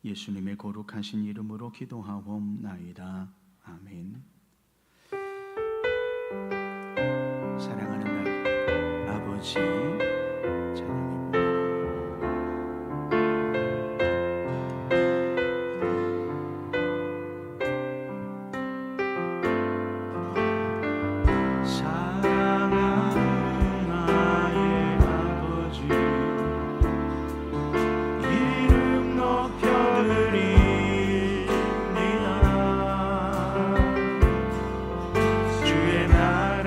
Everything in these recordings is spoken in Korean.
예수님의 거룩하신 이름으로 기도하옵나이다. 아멘. 사랑하는 날 아버지 찬양해 주의 나라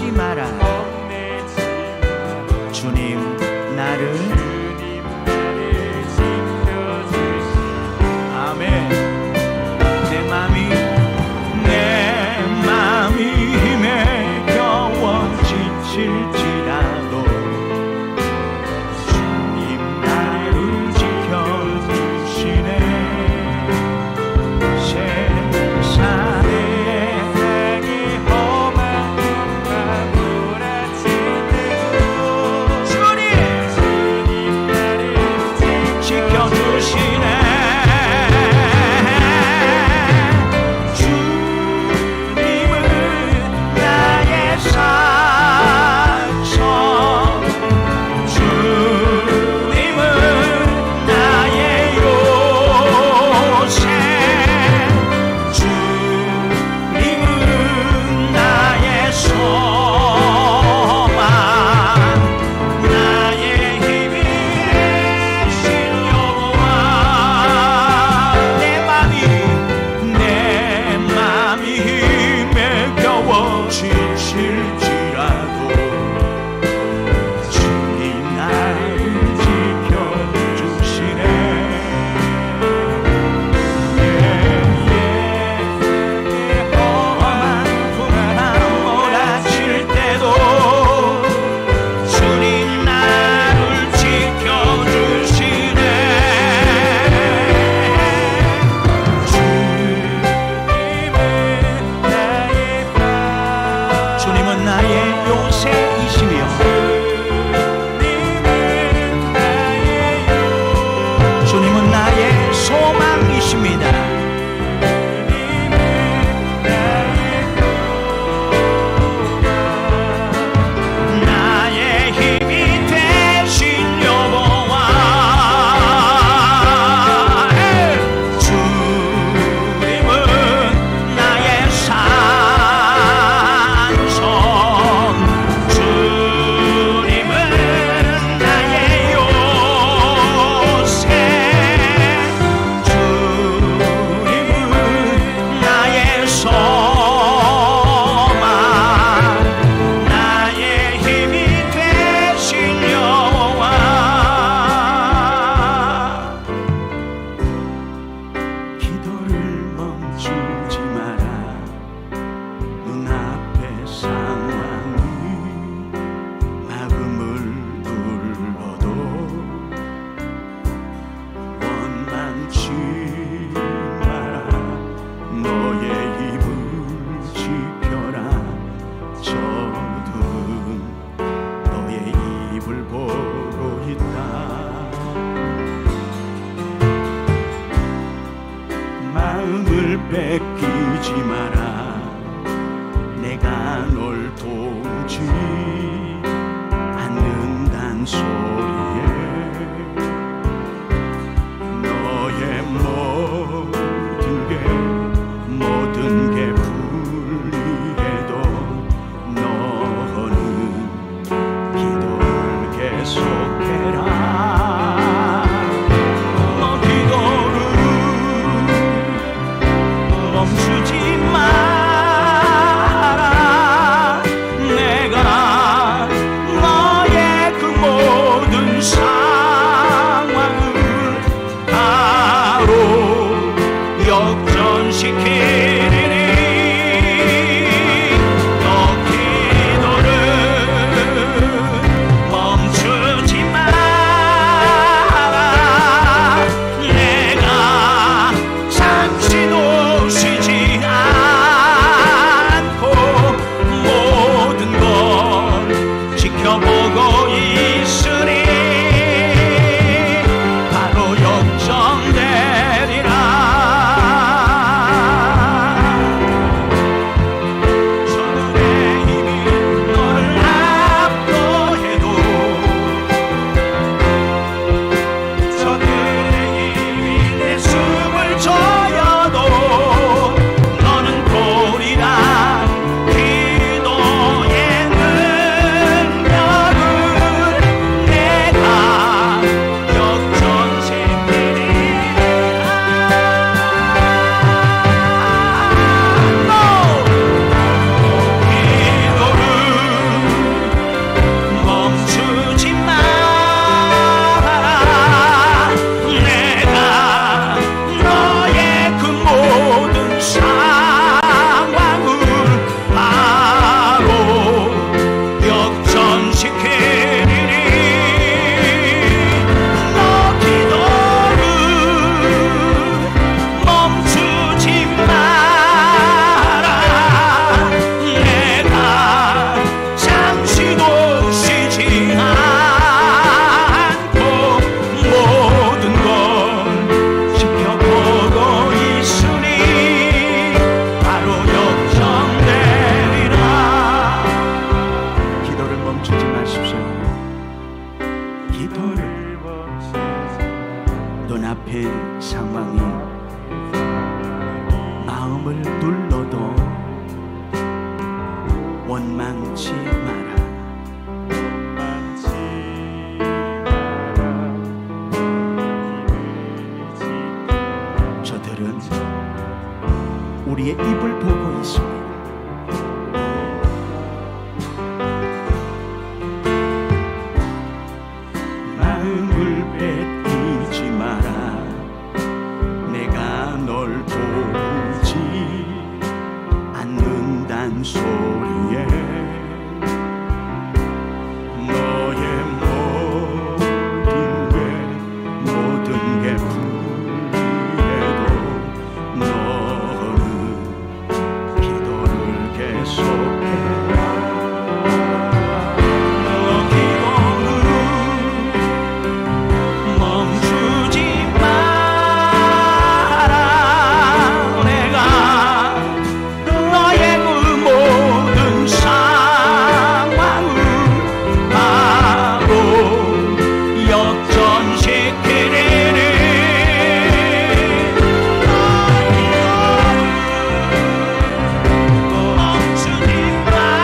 겁내지 마라. 주님 나를 아멘. 내 맘이 힘에 겨워 지칠지라도 주님 나를 지켜주시네. 세상에 뺏기지 마라. 내가 널 돕지 않는단 소리에 너의 모든 게 불리해도 너는 기도를 계속해라. 멈추지 마라. 내가 너의 그 망치 마라. 저들은 우리의 입을 보고 있습니다. 마음을 뺏기지 마라. 내가 널 도우지 않는단 소리에 너의 모든 게 불리해도 너는 기도를 계속해라. 너 기도는 멈추지 마라. 내가 너의 그 모든 상황을 바로 역전시키리니 멈추지 마라.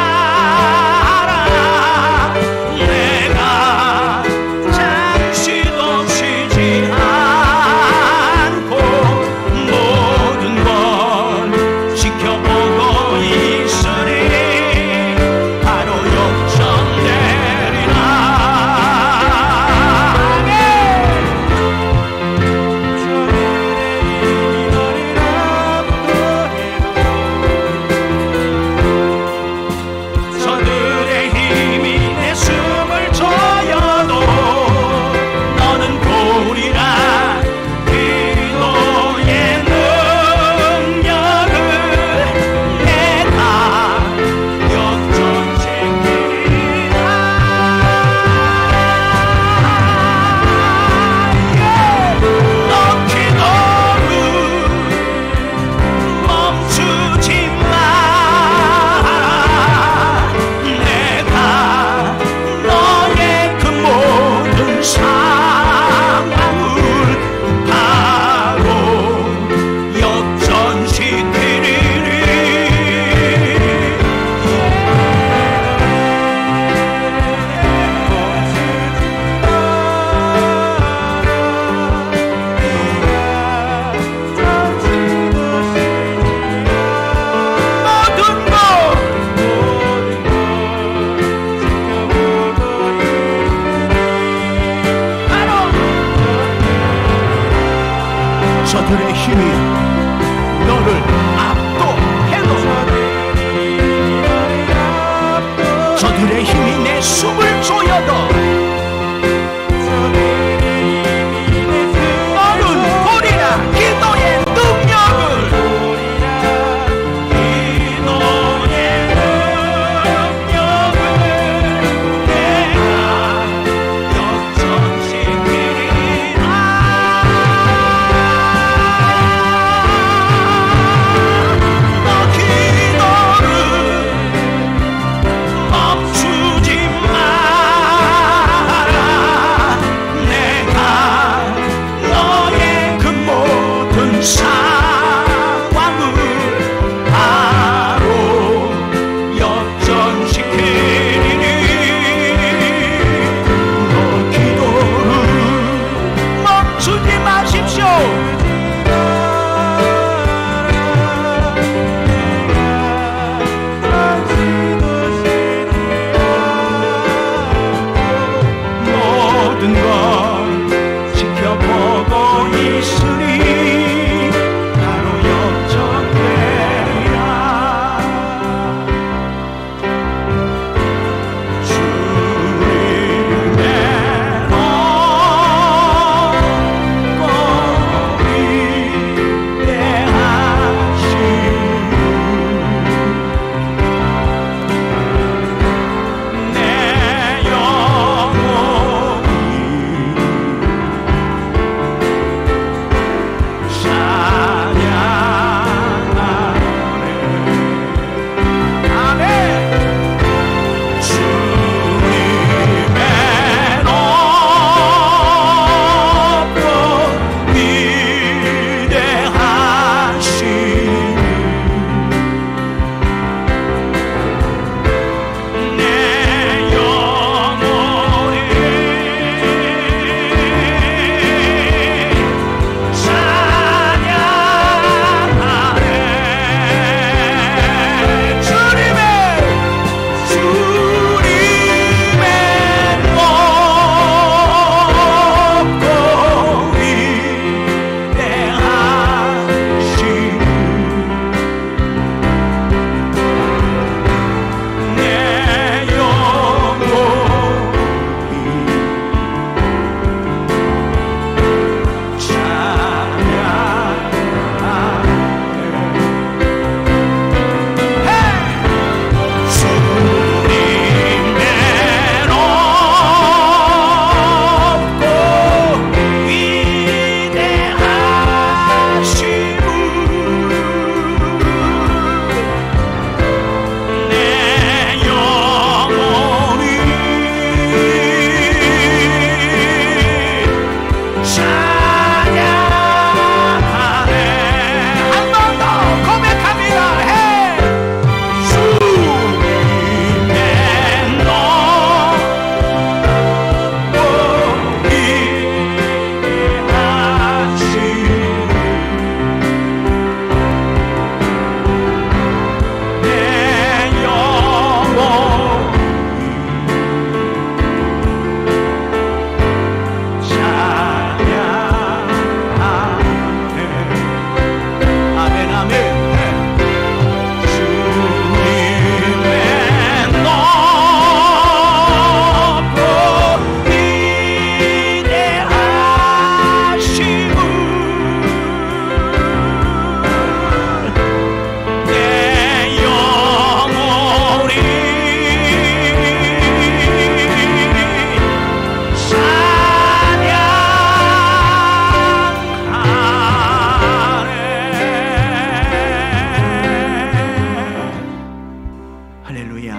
할렐루야.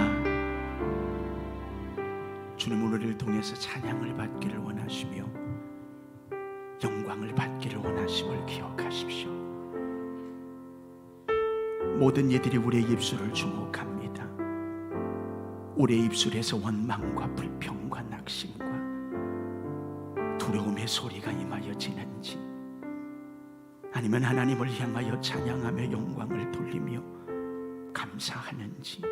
주님 우리를 통해서 찬양을 받기를 원하시며 영광을 받기를 원하심을 기억하십시오. 모든 이들이 우리의 입술을 주목합니다. 우리의 입술에서 원망과 불평과 낙심과 두려움의 소리가 임하여지는지, 아니면 하나님을 향하여 찬양하며 영광을 돌리며 감사하는지,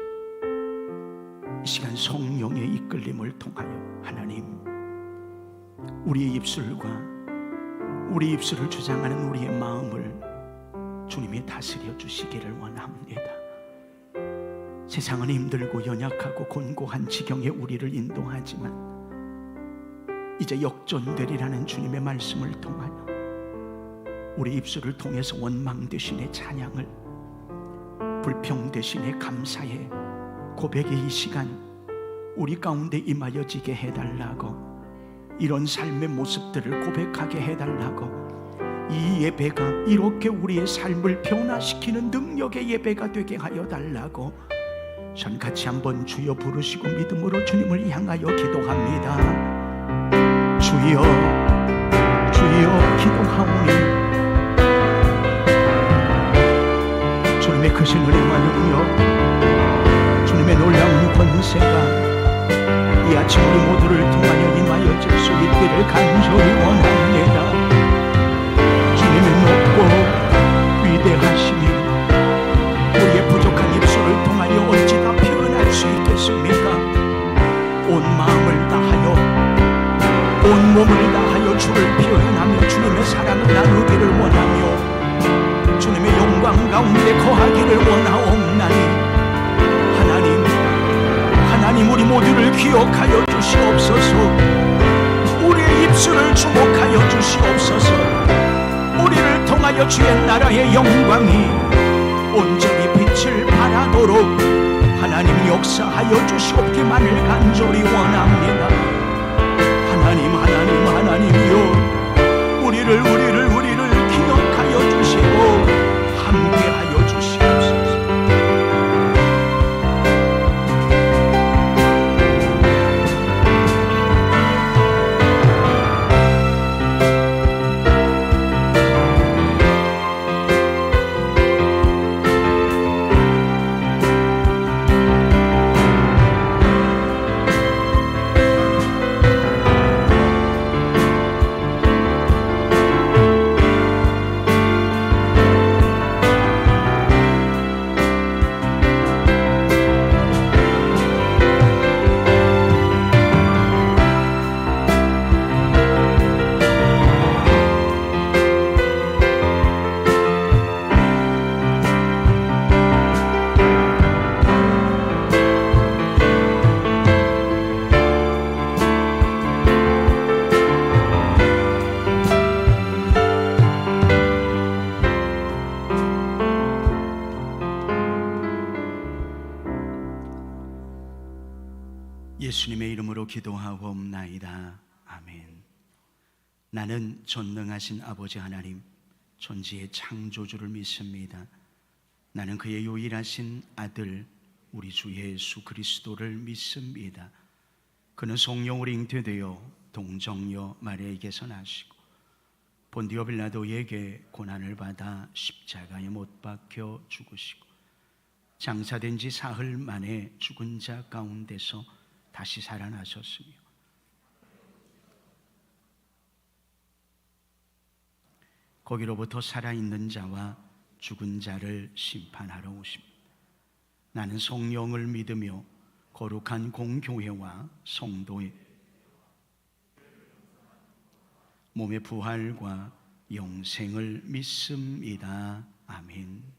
이 시간 성령의 이끌림을 통하여 하나님, 우리의 입술과 우리 입술을 주장하는 우리의 마음을 주님이 다스려 주시기를 원합니다. 세상은 힘들고 연약하고 곤고한 지경에 우리를 인도하지만 이제 역전되리라는 주님의 말씀을 통하여 우리 입술을 통해서 원망 대신에 찬양을, 불평 대신에 감사의 고백의 이 시간 우리 가운데 임하여지게 해달라고, 이런 삶의 모습들을 고백하게 해달라고, 이 예배가 이렇게 우리의 삶을 변화시키는 능력의 예배가 되게 하여 달라고 전 같이 한번 주여 부르시고 믿음으로 주님을 향하여 기도합니다. 주여, 주여 기도하오니 주님의 크신 은혜와 능력, 주님의 놀라운 권세가 이 아침 우리 모두를 통하여 임하여질 수 있기를 간절히 원합니다. 주님의 높고 위대하심이 우리의 부족한 입술을 통하여 어찌 다 표현할 수 있겠습니까? 온 마음을 다하여, 온 몸을 다하여 주를 표현하며 주님의 사랑을 나누기를 원하며 주님의 영광 가운데 거하기를 원하옵나니, 하나님 우리 모두를 기억하여 주시옵소서. 우리의 입술을 주목하여 주시옵소서. 우리를 통하여 주의 나라의 영광이 온전히 빛을 발하도록 하나님 역사하여 주시옵기만을 간절히 원합니다. 하나님, 하나님, 하나님이여, 우리를 기억하여 주시고 함께하여 주시옵소서. 예수님의 이름으로 기도하옵나이다. 아멘. 나는 전능하신 아버지 하나님, 존재의 창조주를 믿습니다. 나는 그의 유일하신 아들 우리 주 예수 그리스도를 믿습니다. 그는 성령으로 잉태되어 동정녀 마리아에게서 나시고 본디오 빌라도에게 고난을 받아 십자가에 못 박혀 죽으시고 장사된 지 사흘 만에 죽은 자 가운데서 다시 살아나셨으며 거기로부터 살아있는 자와 죽은 자를 심판하러 오십니다. 나는 성령을 믿으며 거룩한 공교회와 성도의 몸의 부활과 영생을 믿습니다. 아멘.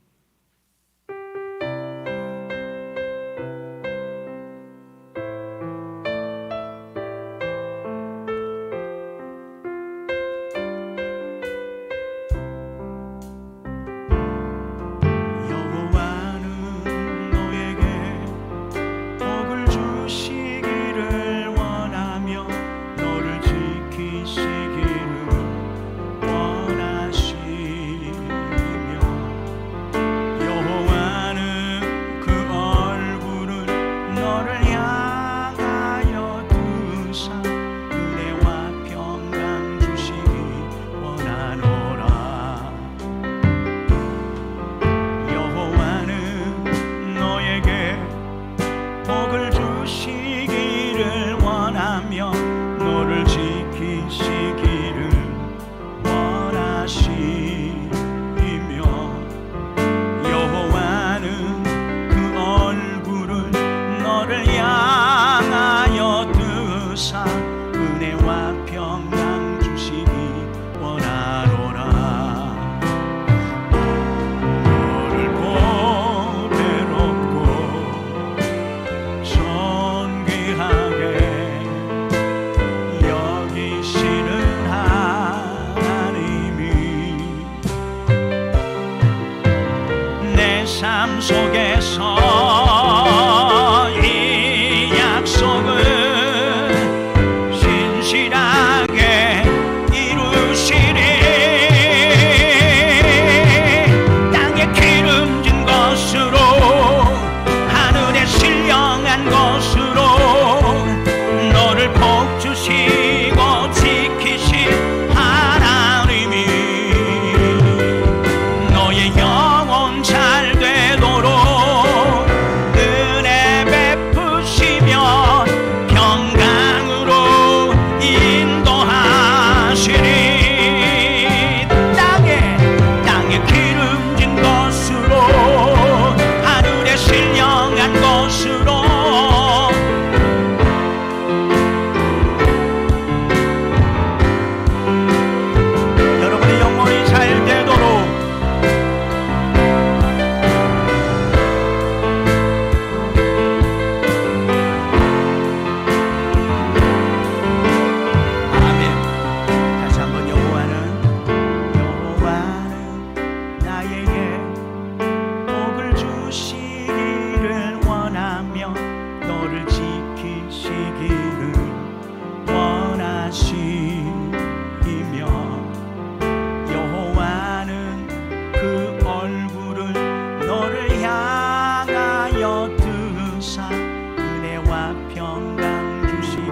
주사 은혜와 평강 주시기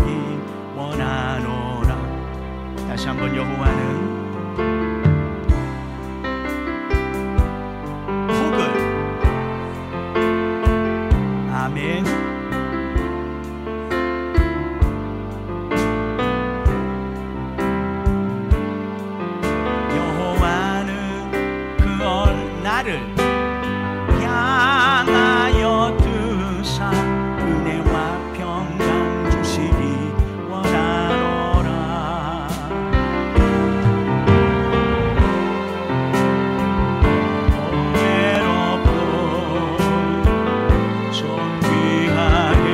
원하노라. 다시 한번 여호와는 복을 아멘. 나를 향하여 드사 은혜와 평강 주시기 원하노라. 외롭고 존귀하게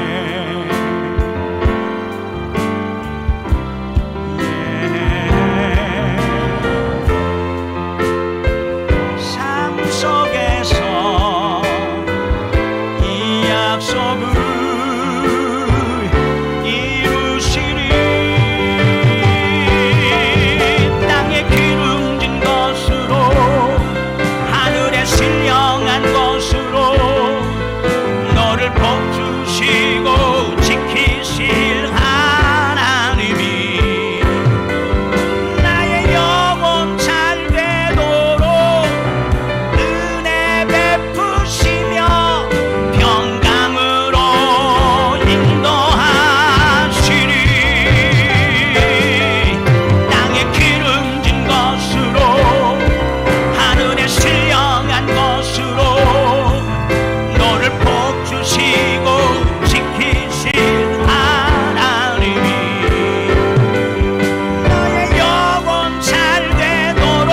속에서 이 약속을 이루시리. 땅에 기름진 것으로 하늘에 신령한 것으로 너를 복주시고 지키실 하나님이 나의 영혼 잘 되도록 베푸시며 평강으로 인도하시리. 땅에 기름진 것으로 하늘에 신령한 것으로 너를 복주시고 지키실 하나님이 너의 영혼 잘 되도록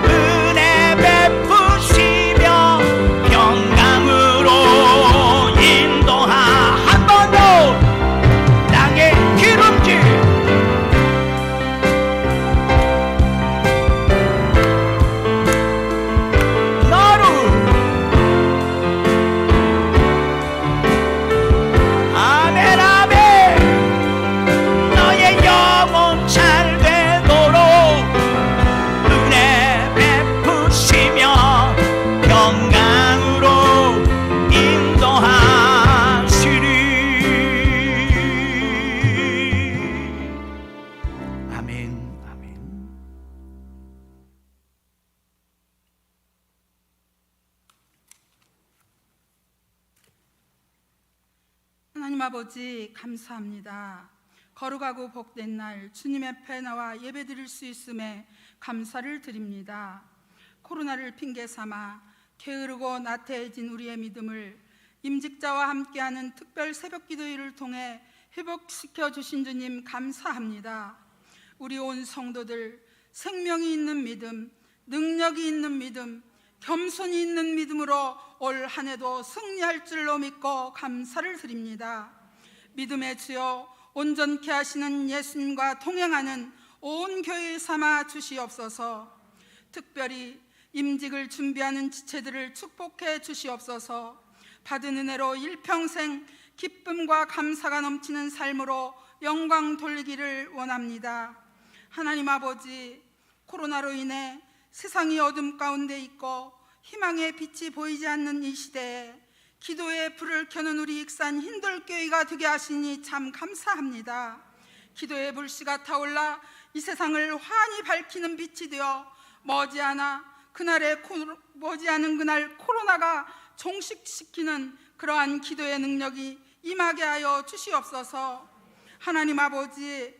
은혜 베푸시며 평강으로 인도하. 한 번 더 땅에 기름진 너를 아멘 아멘. 너의 영혼 잘 되도록 은혜 베푸시며 평강으로 인도하시리. 아멘 아멘. 하나님 아버지 감사합니다. 거룩하고 복된 날 주님 앞에 나와 예배드릴 수 있음에 감사를 드립니다. 코로나를 핑계 삼아 게으르고 나태해진 우리의 믿음을 임직자와 함께하는 특별 새벽 기도회를 통해 회복시켜 주신 주님 감사합니다. 우리 온 성도들 생명이 있는 믿음, 능력이 있는 믿음, 겸손이 있는 믿음으로 올 한 해도 승리할 줄로 믿고 감사를 드립니다. 믿음의 주여 온전케 하시는 예수님과 동행하는 온 교회 삼아 주시옵소서. 특별히 임직을 준비하는 지체들을 축복해 주시옵소서. 받은 은혜로 일평생 기쁨과 감사가 넘치는 삶으로 영광 돌리기를 원합니다. 하나님 아버지, 코로나로 인해 세상이 어둠 가운데 있고 희망의 빛이 보이지 않는 이 시대에 기도의 불을 켜는 우리 익산 hin돌교회가 되게 하시니 참 감사합니다. 기도의 불씨가 타올라 이 세상을 환히 밝히는 빛이 되어 머지않은 그날 코로나가 종식시키는 그러한 기도의 능력이 임하게 하여 주시옵소서. 하나님 아버지,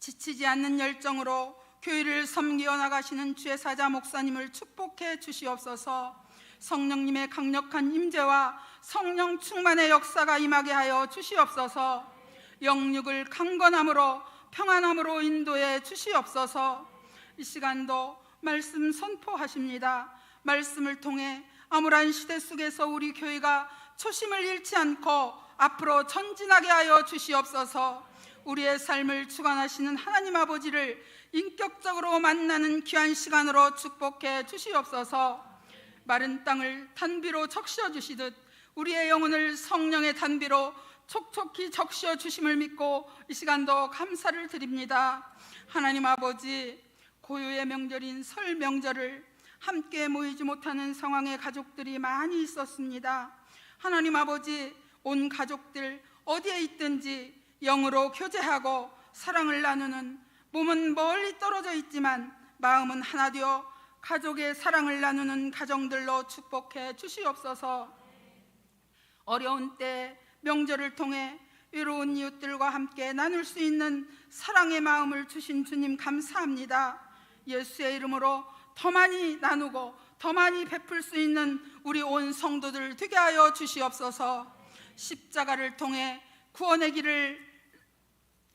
지치지 않는 열정으로 교회를 섬기어 나가시는 주의 사자 목사님을 축복해 주시옵소서. 성령님의 강력한 임재와 성령 충만의 역사가 임하게 하여 주시옵소서. 영육을 강건함으로 평안함으로 인도해 주시옵소서. 이 시간도 말씀 선포하십니다. 말씀을 통해 암울한 시대 속에서 우리 교회가 초심을 잃지 않고 앞으로 전진하게 하여 주시옵소서. 우리의 삶을 주관하시는 하나님 아버지를 인격적으로 만나는 귀한 시간으로 축복해 주시옵소서. 마른 땅을 단비로 적셔 주시듯 우리의 영혼을 성령의 단비로 촉촉히 적셔 주심을 믿고 이 시간도 감사를 드립니다. 하나님 아버지, 고요의 명절인 설 명절을 함께 모이지 못하는 상황의 가족들이 많이 있었습니다. 하나님 아버지, 온 가족들 어디에 있든지 영으로 교제하고 사랑을 나누는, 몸은 멀리 떨어져 있지만 마음은 하나 되어 가족의 사랑을 나누는 가정들로 축복해 주시옵소서. 어려운 때 명절을 통해 외로운 이웃들과 함께 나눌 수 있는 사랑의 마음을 주신 주님 감사합니다. 예수의 이름으로 더 많이 나누고 더 많이 베풀 수 있는 우리 온 성도들 되게 하여 주시옵소서. 십자가를 통해 구원의 길을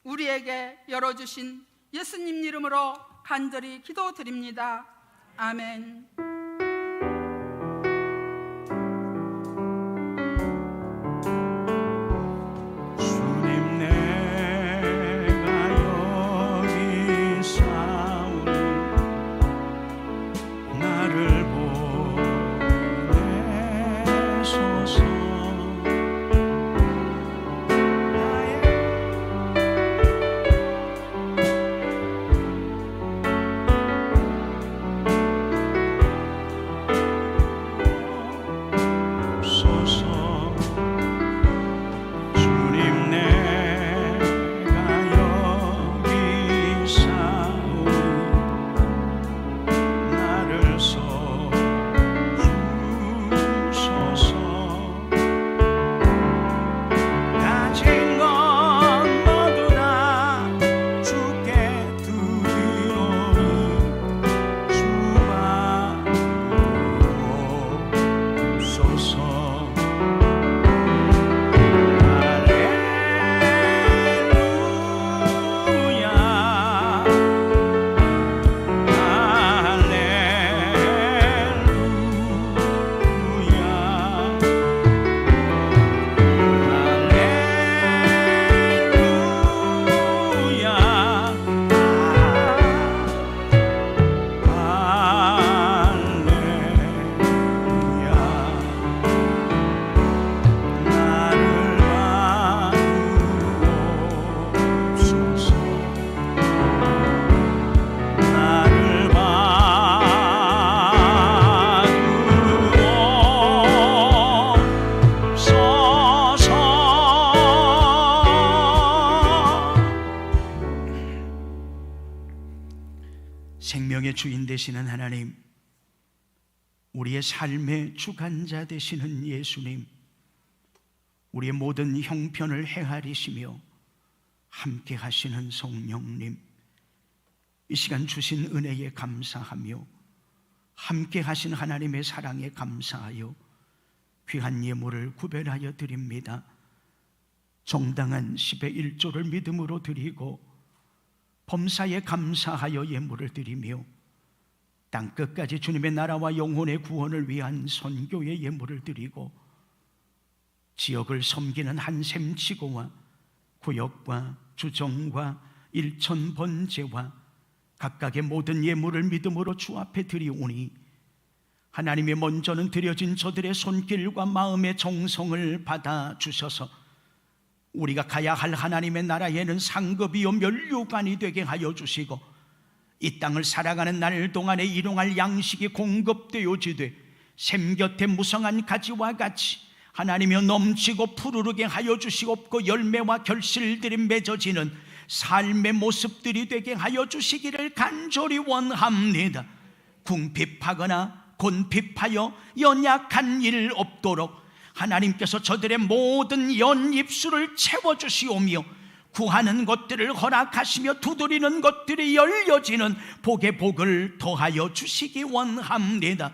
우리에게 열어주신 예수님 이름으로 간절히 기도드립니다. 아멘. 주님, 내가 여기 사오니 나를 보내소서. 생명의 주인 되시는 하나님, 우리의 삶의 주관자 되시는 예수님, 우리의 모든 형편을 헤아리시며 함께 하시는 성령님, 이 시간 주신 은혜에 감사하며 함께 하신 하나님의 사랑에 감사하여 귀한 예물을 구별하여 드립니다. 정당한 10의 1조를 믿음으로 드리고 범사에 감사하여 예물을 드리며 땅끝까지 주님의 나라와 영혼의 구원을 위한 선교의 예물을 드리고 지역을 섬기는 한샘치고와 구역과 주정과 일천 번제와 각각의 모든 예물을 믿음으로 주 앞에 드리오니 하나님의 먼저는 드려진 저들의 손길과 마음의 정성을 받아 주셔서 우리가 가야 할 하나님의 나라에는 상급이요 면류관이 되게 하여 주시고 이 땅을 살아가는 날 동안에 일용할 양식이 공급되어지되 샘 곁에 무성한 가지와 같이 하나님이여 넘치고 푸르르게 하여 주시옵고 열매와 결실들이 맺어지는 삶의 모습들이 되게 하여 주시기를 간절히 원합니다. 궁핍하거나 곤핍하여 연약한 일 없도록 하나님께서 저들의 모든 연입술을 채워주시오며 구하는 것들을 허락하시며 두드리는 것들이 열려지는 복의 복을 더하여 주시기 원합니다.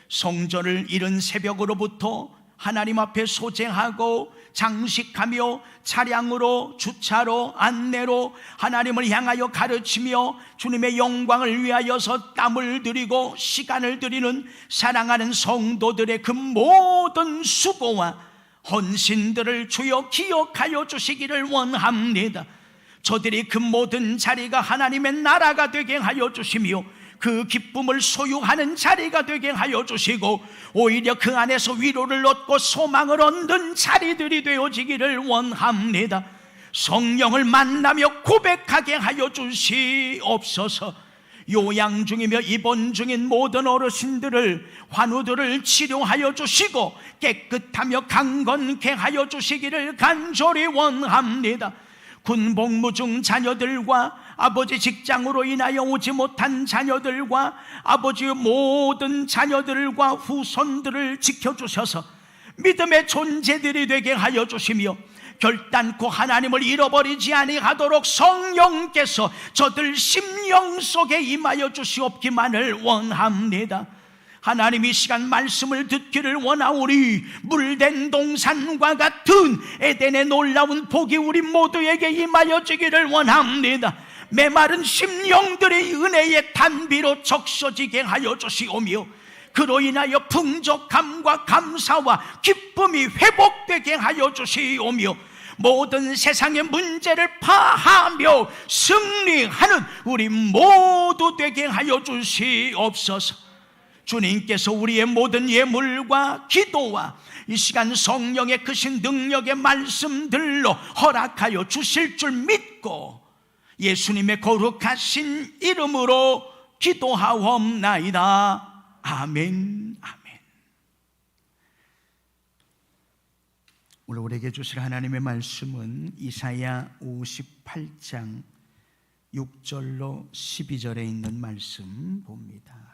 성전을 이른 새벽으로부터 하나님 앞에 소재하고 장식하며 차량으로 주차로 안내로 하나님을 향하여 가르치며 주님의 영광을 위하여서 땀을 들이고 시간을 들이는 사랑하는 성도들의 그 모든 수고와 헌신들을 주여 기억하여 주시기를 원합니다. 저들이 그 모든 자리가 하나님의 나라가 되게 하여 주시며 그 기쁨을 소유하는 자리가 되게 하여 주시고 오히려 그 안에서 위로를 얻고 소망을 얻는 자리들이 되어지기를 원합니다. 성령을 만나며 고백하게 하여 주시옵소서. 요양 중이며 입원 중인 모든 어르신들을, 환우들을 치료하여 주시고 깨끗하며 강건케 하여 주시기를 간절히 원합니다. 군복무 중 자녀들과 아버지 직장으로 인하여 오지 못한 자녀들과 아버지의 모든 자녀들과 후손들을 지켜주셔서 믿음의 존재들이 되게 하여 주시며 결단코 하나님을 잃어버리지 아니하도록 성령께서 저들 심령 속에 임하여 주시옵기만을 원합니다. 하나님, 이 시간 말씀을 듣기를 원하오니 물된 동산과 같은 에덴의 놀라운 복이 우리 모두에게 임하여 주기를 원합니다. 메마른 심령들의 은혜의 단비로 적셔지게 하여 주시오며 그로 인하여 풍족함과 감사와 기쁨이 회복되게 하여 주시오며 모든 세상의 문제를 파하며 승리하는 우리 모두 되게 하여 주시옵소서. 주님께서 우리의 모든 예물과 기도와 이 시간 성령의 크신 능력의 말씀들로 허락하여 주실 줄 믿고 예수님의 거룩하신 이름으로 기도하옵나이다. 아멘. 아멘. 오늘 우리에게 주실 하나님의 말씀은 이사야 58장 6절로 12절에 있는 말씀 봅니다.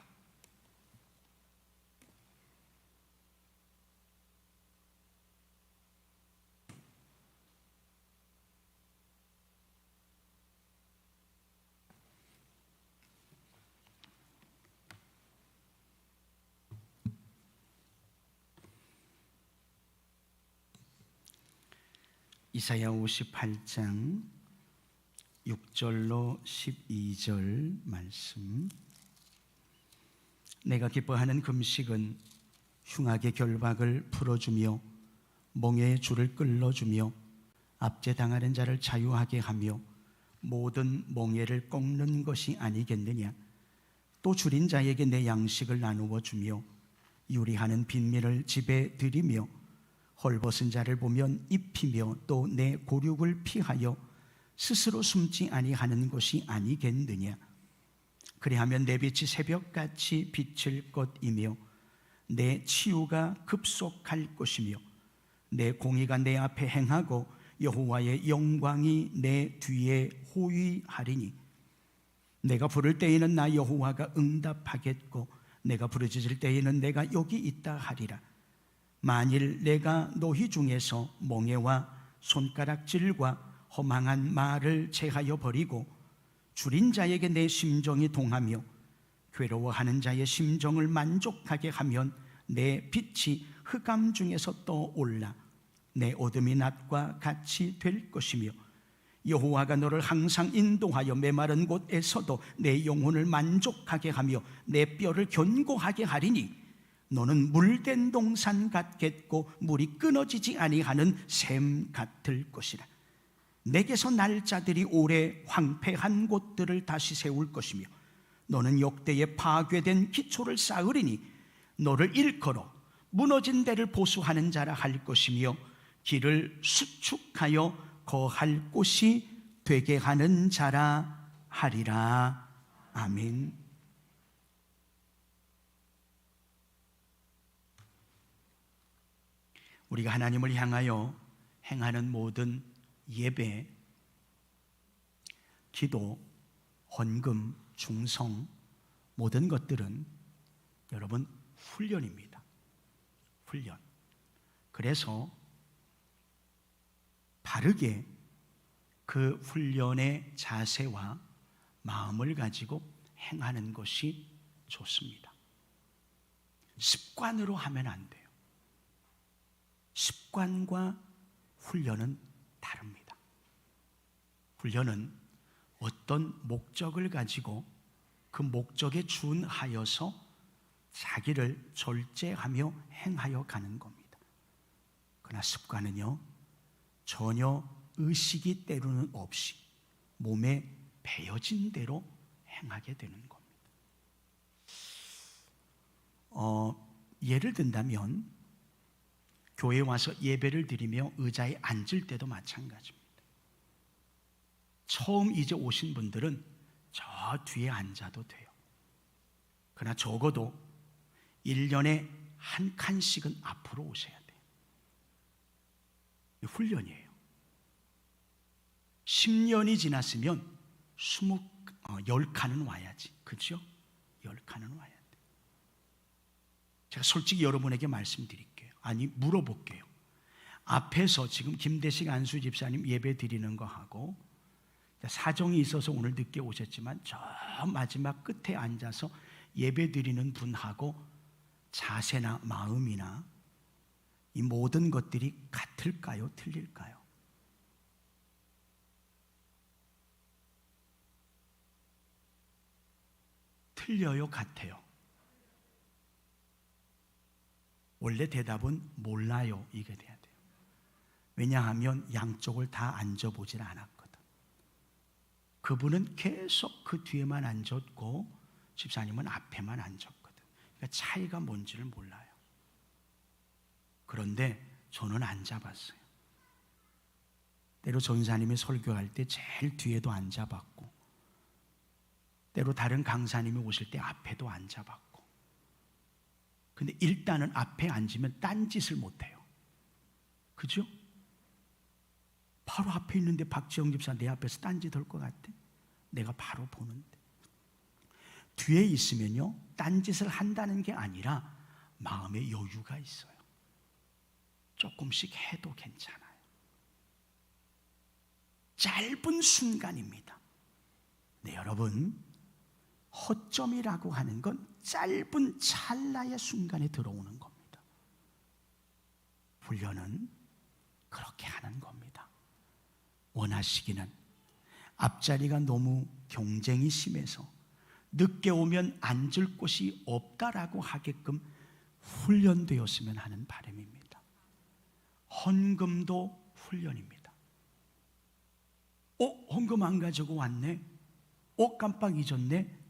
이사야 58장 6절로 12절 말씀. 내가 기뻐하는 금식은 흉악의 결박을 풀어주며 멍에의 줄을 끌어주며 압제당하는 자를 자유하게 하며 모든 멍에를 꺾는 것이 아니겠느냐. 또 줄인 자에게 내 양식을 나누어 주며 유리하는 빈민을 집에 들이며 헐벗은 자를 보면 입히며 또 내 고륙을 피하여 스스로 숨지 아니하는 것이 아니겠느냐. 그리하면 내 빛이 새벽같이 비칠 것이며 내 치유가 급속할 것이며 내 공의가 내 앞에 행하고 여호와의 영광이 내 뒤에 호위하리니 내가 부를 때에는 나 여호와가 응답하겠고 내가 부르짖을 때에는 내가 여기 있다 하리라. 만일 내가 너희 중에서 멍에와 손가락질과 허망한 말을 제하여 버리고 줄인 자에게 내 심정이 동하며 괴로워하는 자의 심정을 만족하게 하면 내 빛이 흑암 중에서 떠올라 내 어둠이 낮과 같이 될 것이며 여호와가 너를 항상 인도하여 메마른 곳에서도 내 영혼을 만족하게 하며 내 뼈를 견고하게 하리니 너는 물된 동산 같겠고 물이 끊어지지 아니하는 샘 같을 것이라. 내게서 날 자들이 오래 황폐한 곳들을 다시 세울 것이며 너는 역대에 파괴된 기초를 쌓으리니 너를 일컬어 무너진 데를 보수하는 자라 할 것이며 길을 수축하여 거할 곳이 되게 하는 자라 하리라. 아멘. 우리가 하나님을 향하여 행하는 모든 예배, 기도, 헌금, 충성, 모든 것들은 여러분 훈련입니다. 훈련. 그래서 바르게 그 훈련의 자세와 마음을 가지고 행하는 것이 좋습니다. 습관으로 하면 안 돼요. 습관과 훈련은 다릅니다. 훈련은 어떤 목적을 가지고 그 목적에 준하여서 자기를 절제하며 행하여 가는 겁니다. 그러나 습관은요, 전혀 의식이 때로는 없이 몸에 배어진 대로 행하게 되는 겁니다. 예를 든다면 교회에 와서 예배를 드리며 의자에 앉을 때도 마찬가지입니다. 처음 이제 오신 분들은 저 뒤에 앉아도 돼요. 그러나 적어도 1년에 한 칸씩은 앞으로 오셔야 돼요. 훈련이에요. 10년이 지났으면 10칸은 와야지. 그렇죠? 10칸은 와야 돼. 제가 솔직히 여러분에게 말씀드릴게요. 아니, 물어볼게요. 앞에서 지금 김대식 안수 집사님 예배 드리는 거 하고, 사정이 있어서 오늘 늦게 오셨지만 저 마지막 끝에 앉아서 예배 드리는 분하고 자세나 마음이나 이 모든 것들이 같을까요? 틀릴까요? 틀려요? 같아요? 원래 대답은 몰라요. 이게 돼야 돼요. 왜냐하면 양쪽을 다 앉아보질 않았거든. 그분은 계속 그 뒤에만 앉았고 집사님은 앞에만 앉았거든. 그러니까 차이가 뭔지를 몰라요. 그런데 저는 앉아봤어요. 때로 전사님이 설교할 때 제일 뒤에도 앉아봤고, 때로 다른 강사님이 오실 때 앞에도 앉아봤고. 근데 일단은 앞에 앉으면 딴짓을 못해요. 그죠? 바로 앞에 있는데 박지영 집사 내 앞에서 딴짓 할 것 같아? 내가 바로 보는데. 뒤에 있으면요, 딴짓을 한다는 게 아니라 마음에 여유가 있어요. 조금씩 해도 괜찮아요. 짧은 순간입니다. 네, 여러분, 허점이라고 하는 건 짧은 찰나의 순간에 들어오는 겁니다. 훈련은 그렇게 하는 겁니다. 원하시기는 앞자리가 너무 경쟁이 심해서 늦게 오면 앉을 곳이 없다라고 하게끔 훈련되었으면 하는 바람입니다. 헌금도 훈련입니다. 헌금 안 가지고 왔네? 깜빡 잊었네?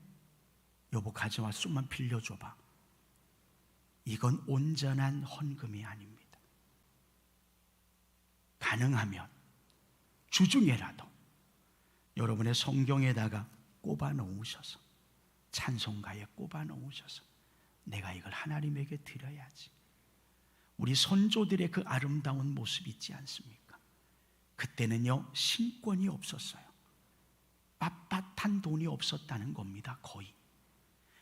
여보, 가져와, 좀만 빌려줘봐. 이건 온전한 헌금이 아닙니다. 가능하면 주중에라도 여러분의 성경에다가 꼽아 놓으셔서, 찬송가에 꼽아 놓으셔서 내가 이걸 하나님에게 드려야지. 우리 선조들의 그 아름다운 모습 있지 않습니까? 그때는요, 신권이 없었어요. 빳빳한 돈이 없었다는 겁니다. 거의.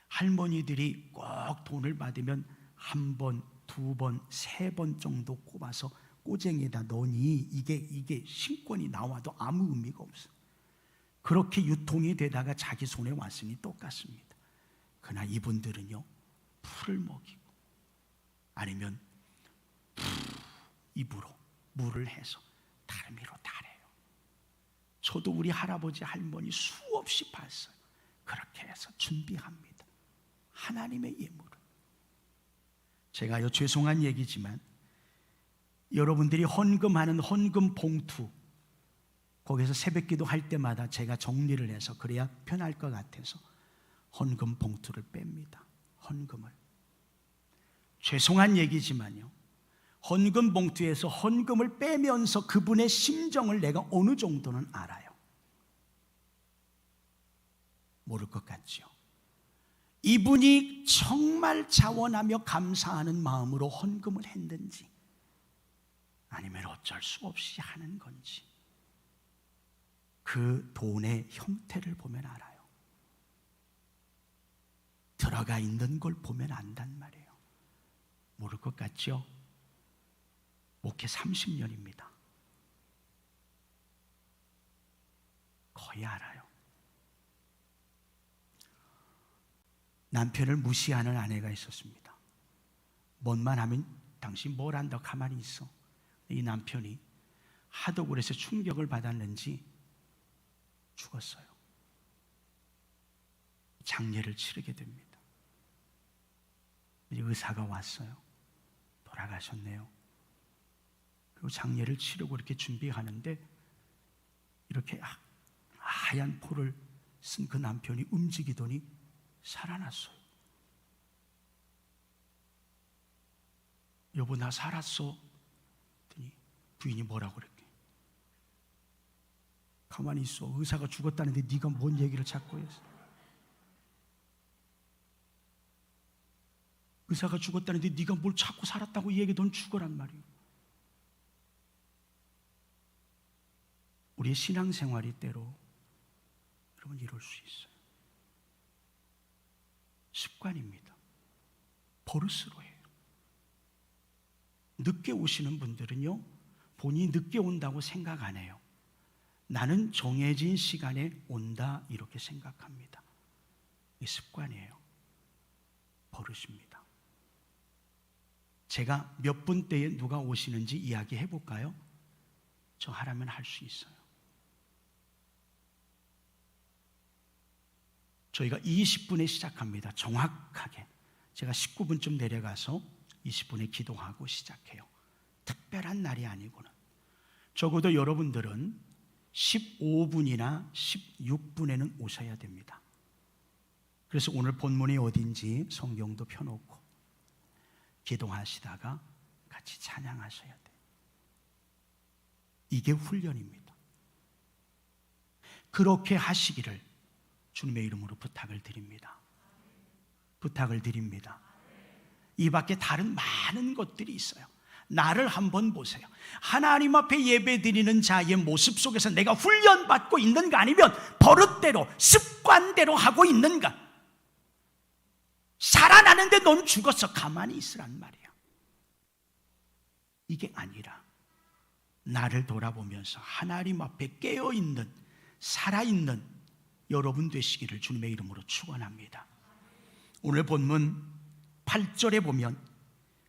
할머니들이 꼭 돈을 받으면 한 번, 두 번, 세 번 정도 꼽아서 꼬쟁이에다 넣으니 이게 신권이 나와도 아무 의미가 없어. 그렇게 유통이 되다가 자기 손에 왔으니 똑같습니다. 그러나 이분들은요, 풀을 먹이고 아니면 입으로 물을 해서 다리미로 달아요. 저도 우리 할아버지 할머니 수없이 봤어요. 그렇게 해서 준비합니다. 하나님의 예물을. 제가요, 죄송한 얘기지만 여러분들이 헌금하는 헌금 봉투, 거기서 새벽기도 할 때마다 제가 정리를 해서 그래야 편할 것 같아서 헌금 봉투를 뺍니다. 헌금을. 죄송한 얘기지만요, 헌금 봉투에서 헌금을 빼면서 그분의 심정을 내가 어느 정도는 알아요. 모를 것 같죠? 이분이 정말 자원하며 감사하는 마음으로 헌금을 했는지, 아니면 어쩔 수 없이 하는 건지, 그 돈의 형태를 보면 알아요. 들어가 있는 걸 보면 안단 말이에요. 모를 것 같죠? 목회 30년입니다. 거의 알아요. 남편을 무시하는 아내가 있었습니다. 뭔만 하면 당신 뭘 안다 가만히 있어. 이 남편이 하도 그래서 충격을 받았는지 죽었어요. 장례를 치르게 됩니다. 의사가 왔어요. 돌아가셨네요. 그리고 장례를 치르고 이렇게 준비하는데 이렇게 하얀 포를 쓴 그 남편이 움직이더니 살아났어요. 여보, 나 살았어. 그랬더니 부인이 뭐라고 그랬게? 가만히 있어. 의사가 죽었다는데 네가 뭔 얘기를 자꾸 했어? 의사가 죽었다는데 네가 뭘 찾고 살았다고 얘기해. 넌 죽어란 말이에요. 우리의 신앙생활이 때로 여러분 이럴 수 있어요. 습관입니다. 버릇으로 해요. 늦게 오시는 분들은요, 본인이 늦게 온다고 생각 안 해요. 나는 정해진 시간에 온다 이렇게 생각합니다. 이게 습관이에요. 버릇입니다. 제가 몇 분 때에 누가 오시는지 이야기해 볼까요? 저 하라면 할 수 있어요. 저희가 20분에 시작합니다. 정확하게. 제가 19분쯤 내려가서 20분에 기도하고 시작해요. 특별한 날이 아니고는. 적어도 여러분들은 15분이나 16분에는 오셔야 됩니다. 그래서 오늘 본문이 어딘지 성경도 펴놓고 기도하시다가 같이 찬양하셔야 돼요. 이게 훈련입니다. 그렇게 하시기를 주님의 이름으로 부탁을 드립니다. 부탁을 드립니다. 이 밖에 다른 많은 것들이 있어요. 나를 한번 보세요. 하나님 앞에 예배드리는 자의 모습 속에서 내가 훈련받고 있는가, 아니면 버릇대로 습관대로 하고 있는가. 살아나는데 넌 죽었어, 가만히 있으란 말이야. 이게 아니라 나를 돌아보면서 하나님 앞에 깨어있는, 살아있는 여러분 되시기를 주님의 이름으로 축원합니다. 오늘 본문 8절에 보면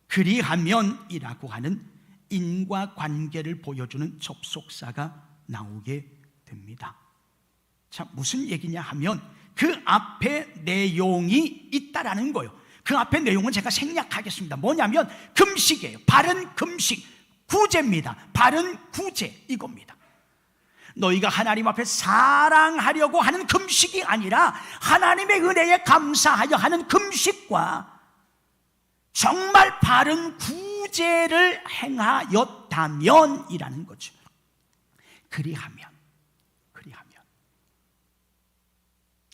그리하면이라고 하는 인과관계를 보여주는 접속사가 나오게 됩니다. 자, 무슨 얘기냐 하면 그 앞에 내용이 있다라는 거예요. 그 앞에 내용은 제가 생략하겠습니다. 뭐냐면 금식이에요. 바른 금식, 구제입니다. 바른 구제, 이겁니다. 너희가 하나님 앞에 사랑하려고 하는 금식이 아니라 하나님의 은혜에 감사하여 하는 금식과 정말 바른 구제를 행하였다면이라는 거죠. 그리하면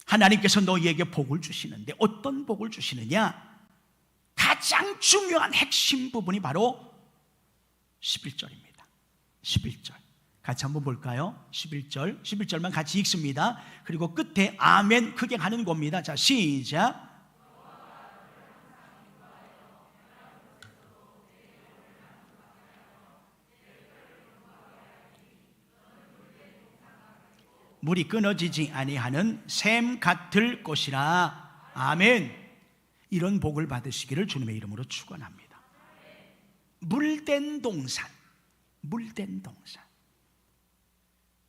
하나님께서 너희에게 복을 주시는데 어떤 복을 주시느냐? 가장 중요한 핵심 부분이 바로 11절입니다. 11절 같이 한번 볼까요? 11절만 같이 읽습니다. 그리고 끝에 아멘 크게 하는 겁니다. 자, 시작. 물이 끊어지지 아니하는 샘 같을 것이라. 아멘. 이런 복을 받으시기를 주님의 이름으로 축원합니다. 물된 동산, 물된 동산.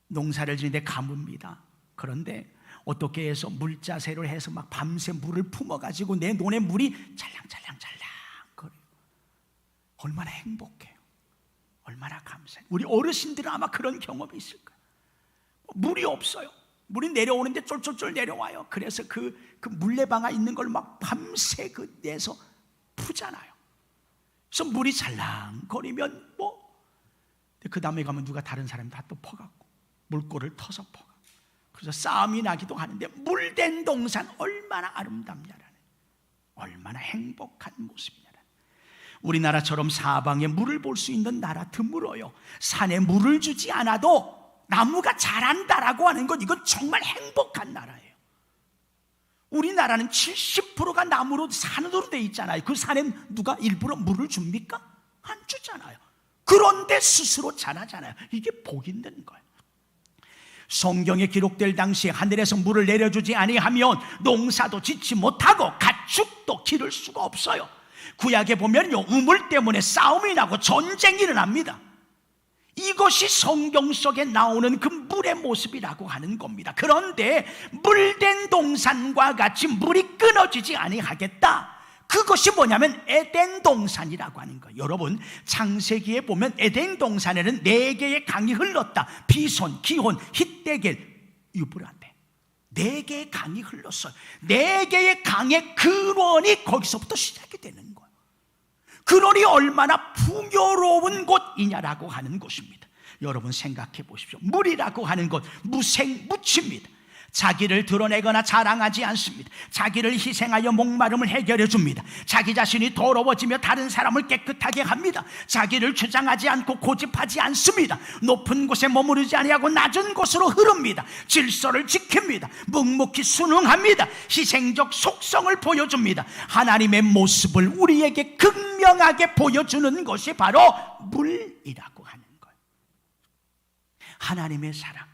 농사를 지는데 가뭄입니다. 그런데 어떻게 해서 물자새를 해서 막 밤새 물을 품어가지고 내 논에 물이 찰랑찰랑찰랑 거려요. 얼마나 행복해요. 얼마나 감사해요. 우리 어르신들은 아마 그런 경험이 있을 거예요. 물이 없어요. 물이 내려오는데 쫄쫄쫄 내려와요. 그래서 그 물레방아 있는 걸 막 밤새 내서 푸잖아요. 그래서 물이 잘랑거리면 그 다음에 가면 누가 다른 사람이 다 또 퍼갖고 물꼬를 터서 퍼가. 그래서 싸움이 나기도 하는데 물된 동산 얼마나 아름답냐라는, 얼마나 행복한 모습이냐라는. 우리나라처럼 사방에 물을 볼 수 있는 나라 드물어요. 산에 물을 주지 않아도 나무가 자란다라고 하는 건 이건 정말 행복한 나라예요. 우리나라는 70%가 나무로 산으로 돼 있잖아요. 그 산에 누가 일부러 물을 줍니까? 안 주잖아요. 그런데 스스로 자라잖아요. 이게 복 있는 거예요. 성경에 기록될 당시에 하늘에서 물을 내려주지 아니하면 농사도 짓지 못하고 가축도 기를 수가 없어요. 구약에 보면요, 우물 때문에 싸움이 나고 전쟁이 일어납니다. 이것이 성경 속에 나오는 그 물의 모습이라고 하는 겁니다. 그런데 물된 동산과 같이 물이 끊어지지 아니하겠다. 그것이 뭐냐면 에덴 동산이라고 하는 거예요. 여러분, 창세기에 보면 에덴 동산에는 4개의 강이 흘렀다. 비손, 기혼, hit데겔, 유브라데. 4개의 강이 흘렀어요. 4개의 강의 근원이 거기서부터 시작이 되는 거예요. 근원이 얼마나 풍요로운 곳이냐라고 하는 곳입니다. 여러분 생각해 보십시오. 물이라고 하는 것 무생무치입니다. 자기를 드러내거나 자랑하지 않습니다. 자기를 희생하여 목마름을 해결해 줍니다. 자기 자신이 더러워지며 다른 사람을 깨끗하게 합니다. 자기를 주장하지 않고 고집하지 않습니다. 높은 곳에 머무르지 아니하고 낮은 곳으로 흐릅니다. 질서를 지킵니다. 묵묵히 순응합니다. 희생적 속성을 보여줍니다. 하나님의 모습을 우리에게 극명하게 보여주는 것이 바로 물이라고 하는 거예요. 하나님의 사랑,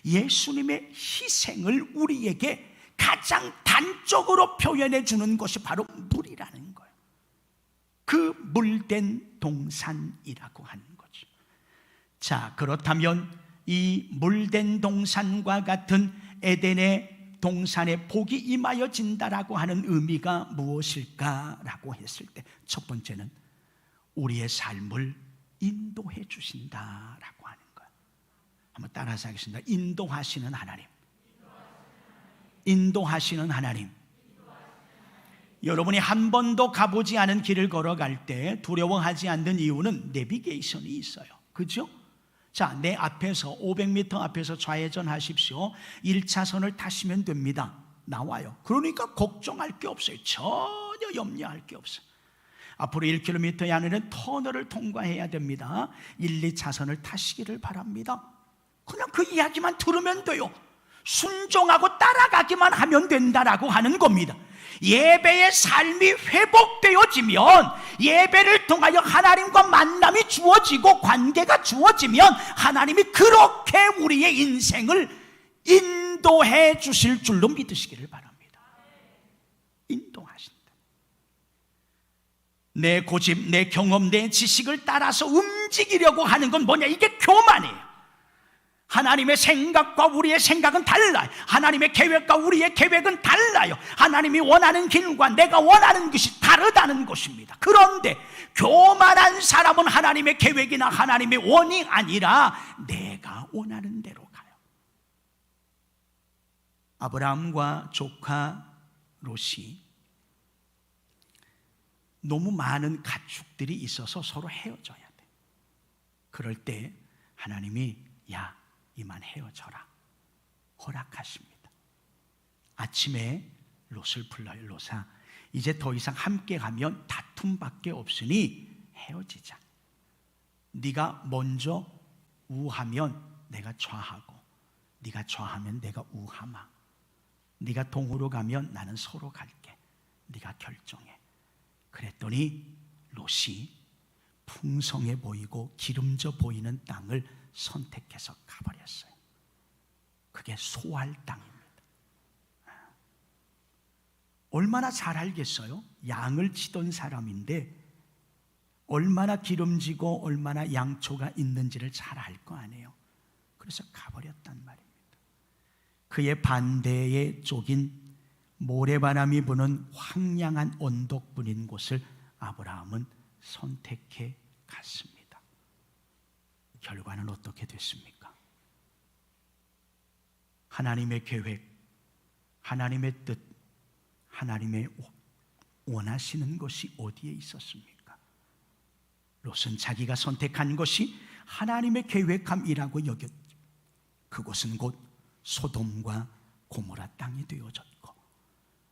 예수님의 희생을 우리에게 가장 단적으로 표현해 주는 것이 바로 물이라는 거예요. 그 물된 동산이라고 하는 거죠. 자, 그렇다면 이 물된 동산과 같은 에덴의 동산에 복이 임하여진다라고 하는 의미가 무엇일까라고 했을 때, 첫 번째는 우리의 삶을 인도해 주신다라고 하는 거예요. 한번 따라서 하겠습니다. 인도하시는 하나님. 인도하시는 하나님. 여러분이 한 번도 가보지 않은 길을 걸어갈 때 두려워하지 않는 이유는 내비게이션이 있어요. 그죠? 자, 내 앞에서 500m 앞에서 좌회전 하십시오. 1차선을 타시면 됩니다. 나와요. 그러니까 걱정할 게 없어요. 전혀 염려할 게 없어요. 앞으로 1km 안에는 터널을 통과해야 됩니다. 1, 2차선을 타시기를 바랍니다. 그냥 그 이야기만 들으면 돼요. 순종하고 따라가기만 하면 된다라고 하는 겁니다. 예배의 삶이 회복되어지면, 예배를 통하여 하나님과 만남이 주어지고 관계가 주어지면 하나님이 그렇게 우리의 인생을 인도해 주실 줄로 믿으시기를 바랍니다. 인도하신다. 내 고집, 내 경험, 내 지식을 따라서 움직이려고 하는 건 뭐냐? 이게 교만이에요. 하나님의 생각과 우리의 생각은 달라요. 하나님의 계획과 우리의 계획은 달라요. 하나님이 원하는 길과 내가 원하는 것이 다르다는 것입니다. 그런데 교만한 사람은 하나님의 계획이나 하나님의 원이 아니라 내가 원하는 대로 가요. 아브라함과 조카 롯이 너무 많은 가축들이 있어서 서로 헤어져야 돼. 그럴 때 하나님이 야, 이만 헤어져라 허락하십니다. 아침에 롯을 불러요. 롯아, 이제 더 이상 함께 가면 다툼밖에 없으니 헤어지자. 네가 먼저 우하면 내가 좌하고, 네가 좌하면 내가 우하마. 네가 동으로 가면 나는 서로 갈게. 네가 결정해. 그랬더니 롯이 풍성해 보이고 기름져 보이는 땅을 선택해서 가버렸어요. 그게 소알 땅입니다. 얼마나 잘 알겠어요? 양을 치던 사람인데 얼마나 기름지고 얼마나 양초가 있는지를 잘 알 거 아니에요. 그래서 가버렸단 말입니다. 그의 반대에 쪽인 모래바람이 부는 황량한 언덕분인 곳을 아브라함은 선택해 갔습니다. 결과는 어떻게 됐습니까? 하나님의 계획, 하나님의 뜻, 하나님의 원하시는 것이 어디에 있었습니까? 롯은 자기가 선택한 것이 하나님의 계획함이라고 여겼죠. 그곳은 곧 소돔과 고모라 땅이 되어졌고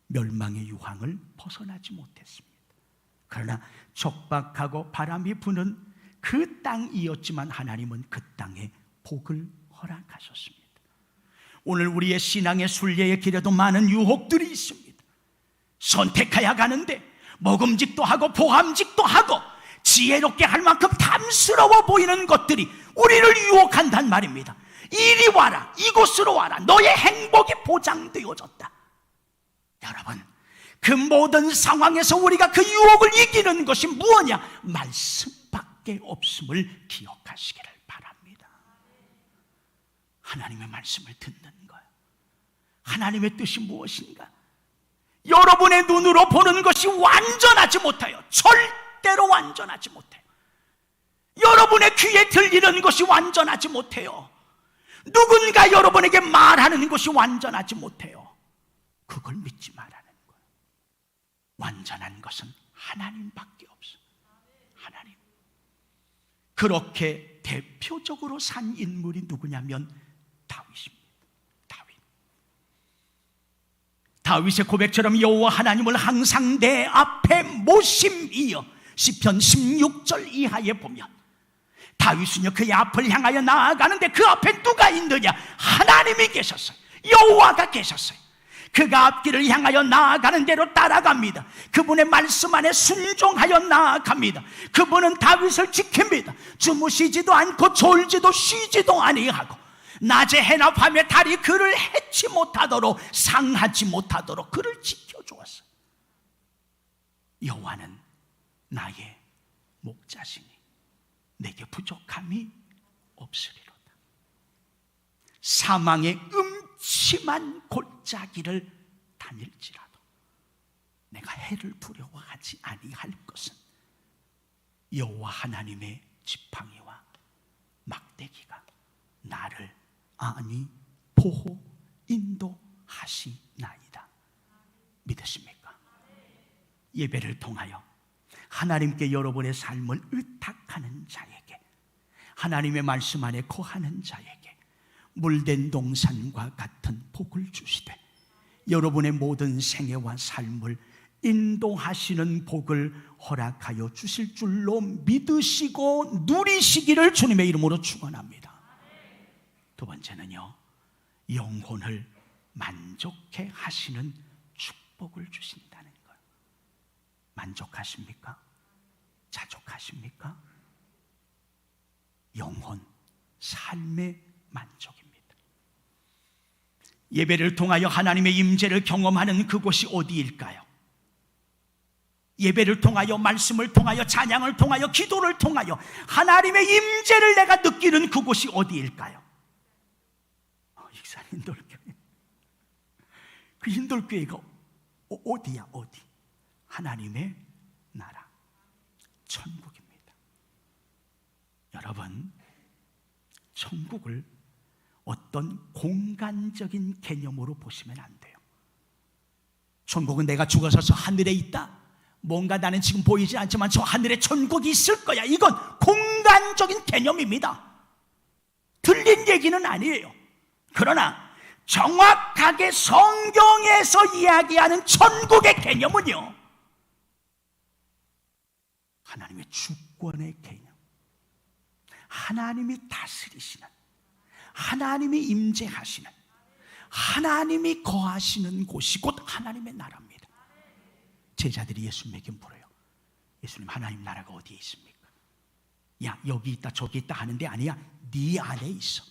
멸망의 유황을 벗어나지 못했습니다. 그러나 척박하고 바람이 부는 그 땅이었지만 하나님은 그 땅에 복을 허락하셨습니다. 오늘 우리의 신앙의 순례의 길에도 많은 유혹들이 있습니다. 선택해야 가는데 먹음직도 하고 보함직도 하고 지혜롭게 할 만큼 탐스러워 보이는 것들이 우리를 유혹한단 말입니다. 이리 와라, 이곳으로 와라, 너의 행복이 보장되어졌다. 여러분, 그 모든 상황에서 우리가 그 유혹을 이기는 것이 무엇이냐? 말씀밖에 없음을 기억하시기를 바랍니다. 하나님의 말씀을 듣는 거예요. 하나님의 뜻이 무엇인가? 여러분의 눈으로 보는 것이 완전하지 못해요. 절대로 완전하지 못해요. 여러분의 귀에 들리는 것이 완전하지 못해요. 누군가 여러분에게 말하는 것이 완전하지 못해요. 그걸 믿지 말라는 거예요. 완전한 것은 하나님밖에 없어요. 하나님. 그렇게 대표적으로 산 인물이 누구냐면 다윗입니다. 다윗. 다윗의 고백처럼 여호와 하나님을 항상 내 앞에 모심이여. 시편 16절 이하에 보면 다윗은요 그의 앞을 향하여 나아가는데 그 앞에 누가 있느냐? 하나님이 계셨어요. 여호와가 계셨어요. 그가 앞길을 향하여 나아가는 대로 따라갑니다. 그분의 말씀 안에 순종하여 나아갑니다. 그분은 다윗을 지킵니다. 주무시지도 않고 졸지도 쉬지도 아니하고 낮에 해나 밤에 달이 그를 해치 못하도록 상하지 못하도록 그를 지켜주었어요. 여호와는 나의 목자시니 내게 부족함이 없으리로다. 사망의 음침한 골짜기를 다닐지라도 내가 해를 두려워하지 아니할 것은 여호와 하나님의 지팡이와 막대기가 나를 아니 보호 인도하시나이다. 믿으십니까? 예배를 통하여 하나님께 여러분의 삶을 의탁하는 자에게, 하나님의 말씀 안에 거하는 자에게 물된 동산과 같은 복을 주시되 여러분의 모든 생애와 삶을 인도하시는 복을 허락하여 주실 줄로 믿으시고 누리시기를 주님의 이름으로 축원합니다. 두 번째는요, 영혼을 만족해 하시는 축복을 주신다는 거예요. 만족하십니까? 자족하십니까? 영혼, 삶의 만족입니다. 예배를 통하여 하나님의 임재를 경험하는 그곳이 어디일까요? 예배를 통하여, 말씀을 통하여, 찬양을 통하여, 기도를 통하여 하나님의 임재를 내가 느끼는 그곳이 어디일까요? 익산 인돌교회. 그 인돌교회가 어디야? 어디? 하나님의 나라, 천국입니다. 여러분, 천국을 어떤 공간적인 개념으로 보시면 안 돼요. 천국은 내가 죽어서 저 하늘에 있다, 뭔가 나는 지금 보이지 않지만 저 하늘에 천국이 있을 거야, 이건 공간적인 개념입니다. 틀린 얘기는 아니에요. 그러나 정확하게 성경에서 이야기하는 천국의 개념은요, 하나님의 주권의 개념, 하나님이 다스리시는, 하나님이 임재하시는, 하나님이 거하시는 곳이 곧 하나님의 나라입니다. 제자들이 예수님에게 물어요. 예수님, 하나님 나라가 어디에 있습니까? 야, 여기 있다 저기 있다 하는데 아니야, 네 안에 있어.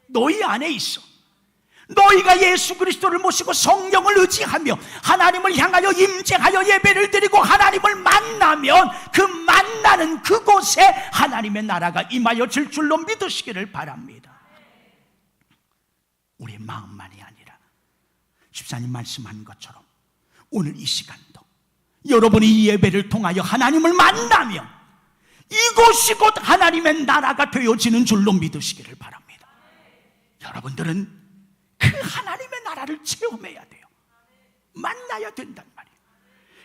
너희 안에 있어. 너희가 예수 그리스도를 모시고 성령을 의지하며 하나님을 향하여 임재하여 예배를 드리고 하나님을 만나면 그 만나는 그곳에 하나님의 나라가 임하여질 줄로 믿으시기를 바랍니다. 우리의 마음만이 아니라 집사님 말씀한 것처럼 오늘 이 시간도 여러분이 이 예배를 통하여 하나님을 만나며 이곳이 곧 하나님의 나라가 되어지는 줄로 믿으시기를 바랍니다. 여러분들은 그 하나님의 나라를 체험해야 돼요. 만나야 된단 말이에요.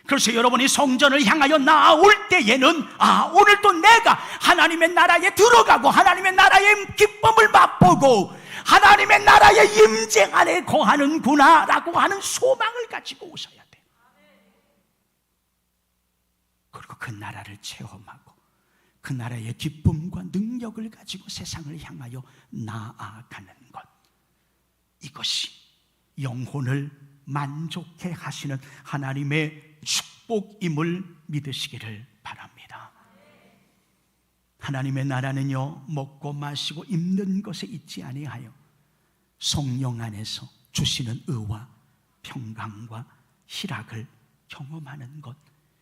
그래서 여러분이 성전을 향하여 나올 때에는 오늘도 내가 하나님의 나라에 들어가고 하나님의 나라의 기쁨을 맛보고 하나님의 나라의 임재 안에 거하는구나 라고 하는 소망을 가지고 오셔야 돼요. 그리고 그 나라를 체험하고 그 나라의 기쁨과 능력을 가지고 세상을 향하여 나아가는 것, 이것이 영혼을 만족해 하시는 하나님의 축복임을 믿으시기를 바랍니다. 하나님의 나라는요, 먹고 마시고 입는 것에 있지 아니하여 성령 안에서 주시는 의와 평강과 희락을 경험하는 것,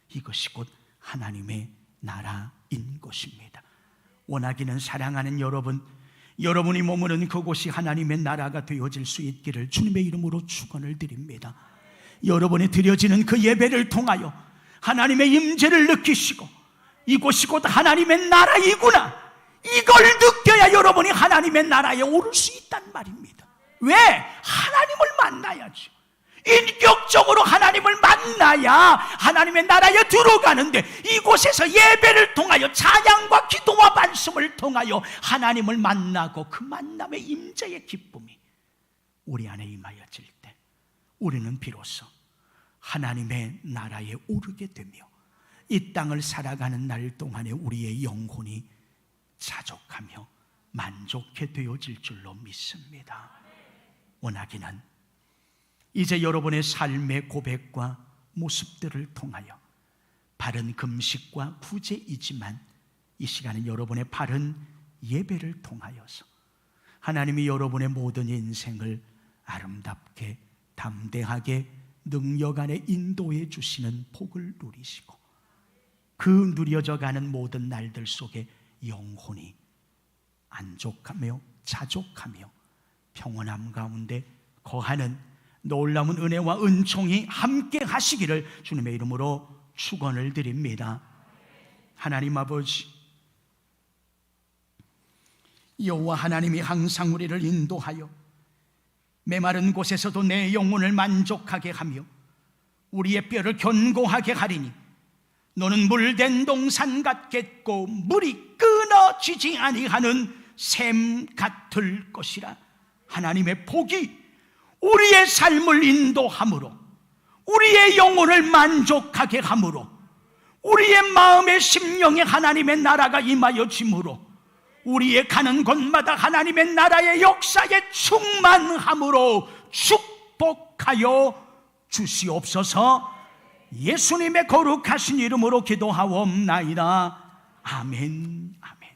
이것이 곧 하나님의 나라인 것입니다. 원하기는 사랑하는 여러분, 여러분이 머무는 그곳이 하나님의 나라가 되어질 수 있기를 주님의 이름으로 축원을 드립니다. 여러분이 드려지는 그 예배를 통하여 하나님의 임재를 느끼시고 이곳이 곧 하나님의 나라이구나, 이걸 느껴야 여러분이 하나님의 나라에 오를 수 있단 말입니다. 왜? 하나님을 만나야죠. 인격적으로 하나님을 만나야 하나님의 나라에 들어가는데, 이곳에서 예배를 통하여 찬양과 기도와 말씀을 통하여 하나님을 만나고 그 만남의 임재의 기쁨이 우리 안에 임하여질 때 우리는 비로소 하나님의 나라에 오르게 되며 이 땅을 살아가는 날 동안에 우리의 영혼이 자족하며 만족해 되어질 줄로 믿습니다. 원하기는 이제 여러분의 삶의 고백과 모습들을 통하여 바른 금식과 구제이지만 이 시간은 여러분의 바른 예배를 통하여서 하나님이 여러분의 모든 인생을 아름답게 담대하게 능력 안에 인도해 주시는 복을 누리시고 그 누려져가는 모든 날들 속에 영혼이 만족하며 자족하며 평온함 가운데 거하는 놀라운 은혜와 은총이 함께 하시기를 주님의 이름으로 축원을 드립니다. 하나님 아버지, 여호와 하나님이 항상 우리를 인도하여 메마른 곳에서도 내 영혼을 만족하게 하며 우리의 뼈를 견고하게 하리니 너는 물된 동산 같겠고 물이 끊어지지 아니하는 샘 같을 것이라. 하나님의 복이 우리의 삶을 인도함으로 우리의 영혼을 만족하게 함으로 우리의 마음의 심령에 하나님의 나라가 임하여짐으로 우리의 가는 곳마다 하나님의 나라의 역사에 충만함으로 축복하여 주시옵소서. 예수님의 거룩하신 이름으로 기도하옵나이다. 아멘. 아멘.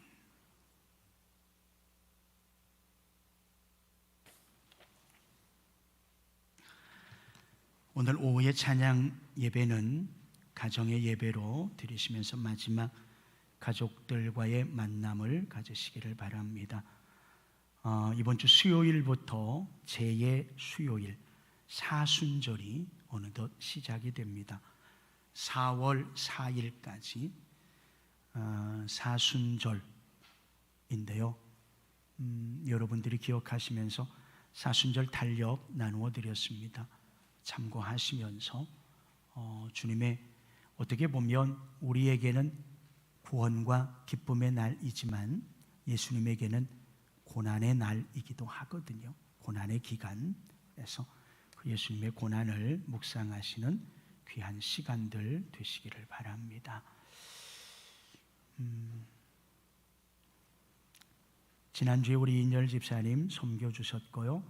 오늘 오후의 찬양 예배는 가정의 예배로 드리시면서 마지막 가족들과의 만남을 가지시기를 바랍니다. 이번 주 수요일부터 제2 수요일 사순절이 어느덧 시작이 됩니다. 4월 4일까지 사순절인데요. 여러분들이 기억하시면서 사순절 달력 나누어 드렸습니다. 참고하시면서 주님의 어떻게 보면 우리에게는 구원과 기쁨의 날이지만 예수님에게는 고난의 날이기도 하거든요. 고난의 기간에서 그 예수님의 고난을 묵상하시는 귀한 시간들 되시기를 바랍니다. 지난주에 우리 인열 집사님 섬겨주셨고요.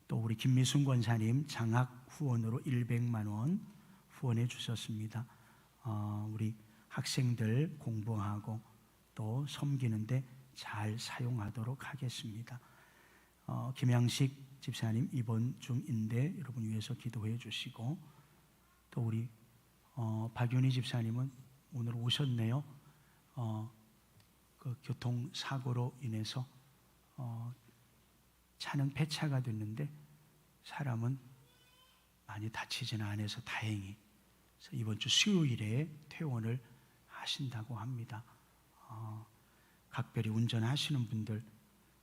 또 우리 김미순 권사님 장학 후원으로 100만 원 후원해 주셨습니다. 우리 학생들 공부하고 또 섬기는데 잘 사용하도록 하겠습니다. 김양식 집사님 입원 중인데 여러분 위해서 기도해 주시고 또 우리 박윤희 집사님은 오늘 오셨네요. 그 교통사고로 인해서 차는 폐차가 됐는데 사람은 많이 다치지는 않아서 다행히 이번 주 수요일에 퇴원을 하신다고 합니다. 각별히 운전하시는 분들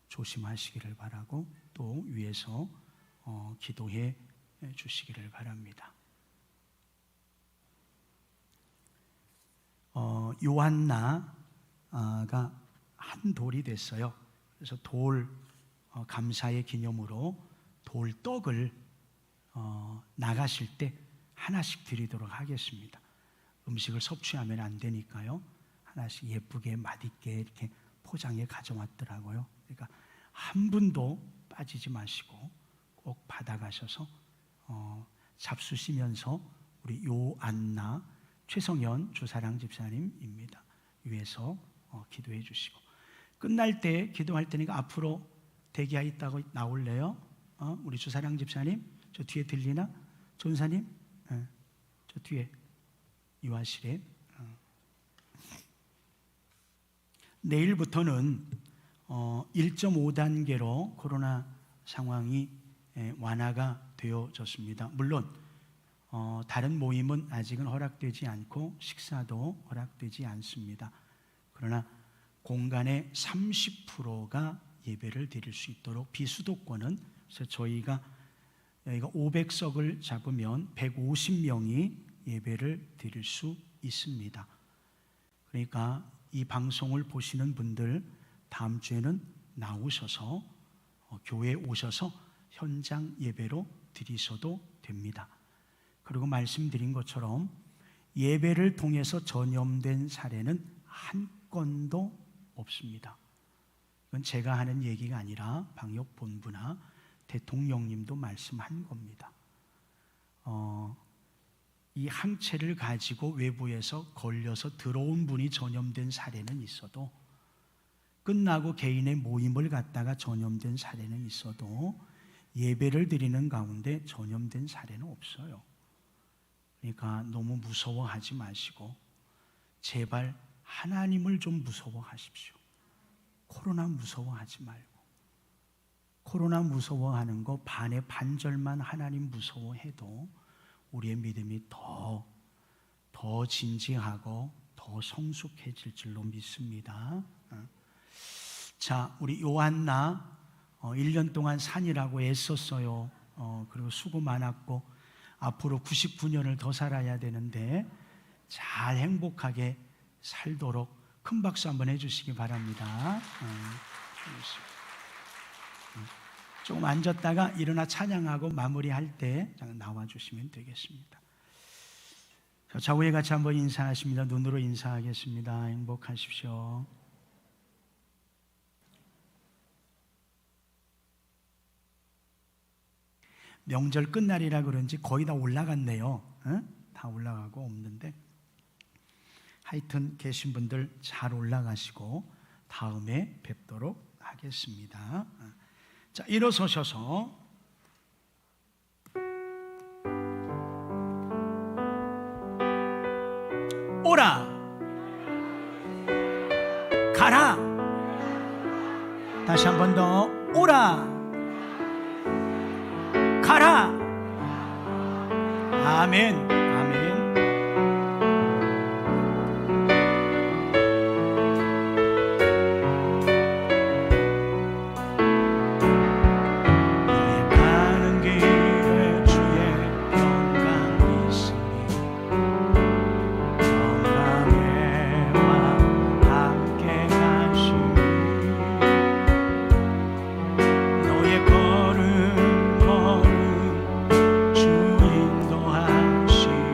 조심하시기를 바라고 또 위에서 기도해 주시기를 바랍니다. 요한나가 한 돌이 됐어요. 그래서 돌 감사의 기념으로 돌떡을 나가실 때 하나씩 드리도록 하겠습니다. 음식을 섭취하면 안 되니까요. 하나씩 예쁘게 맛있게 이렇게 포장해 가져왔더라고요. 그러니까 한 분도 빠지지 마시고 꼭 받아가셔서 잡수시면서 우리 요안나 최성현 주사랑 집사님입니다. 위에서 기도해 주시고 끝날 때 기도할 테니까 앞으로 대기하 있다고 나올래요? 우리 주사랑 집사님 저 뒤에 들리나? 전사님 저 뒤에 유아실에 내일부터는 1.5단계로 코로나 상황이 완화가 되어졌습니다. 물론 다른 모임은 아직은 허락되지 않고 식사도 허락되지 않습니다. 그러나 공간의 30%가 예배를 드릴 수 있도록 비수도권은 그래서 저희가 500석을 잡으면 150명이 예배를 드릴 수 있습니다. 그러니까 이 방송을 보시는 분들 다음 주에는 나오셔서 교회에 오셔서 현장 예배로 드리셔도 됩니다. 그리고 말씀드린 것처럼 예배를 통해서 전염된 사례는 한 건도 없습니다. 이건 제가 하는 얘기가 아니라 방역본부나 대통령님도 말씀한 겁니다. 이 항체를 가지고 외부에서 걸려서 들어온 분이 전염된 사례는 있어도, 끝나고 개인의 모임을 갖다가 전염된 사례는 있어도 예배를 드리는 가운데 전염된 사례는 없어요. 그러니까 너무 무서워하지 마시고 제발 하나님을 좀 무서워하십시오. 코로나 무서워하지 말고. 코로나 무서워하는 거 반의 반절만 하나님 무서워해도 우리의 믿음이 더 진지하고 더 성숙해질 줄로 믿습니다. 자, 우리 요한나 1년 동안 산이라고 애썼어요. 그리고 수고 많았고 앞으로 99년을 더 살아야 되는데 잘 행복하게 살도록 큰 박수 한번 해주시기 바랍니다. 조금 앉았다가 일어나 찬양하고 마무리할 때 나와주시면 되겠습니다. 좌우에 같이 한번 인사하십니다. 눈으로 인사하겠습니다. 행복하십시오. 명절 끝날이라 그런지 거의 다 올라갔네요. 다 올라가고 없는데 하여튼 계신 분들 잘 올라가시고 다음에 뵙도록 하겠습니다. 자, 일어서셔서 오라 가라. 다시 한 번 더 오라 가라. 아멘. 아멘. 가는 길에 주의 평강이 있으니 평강에와 함께 가시니 너의 걸음 주 인도하시니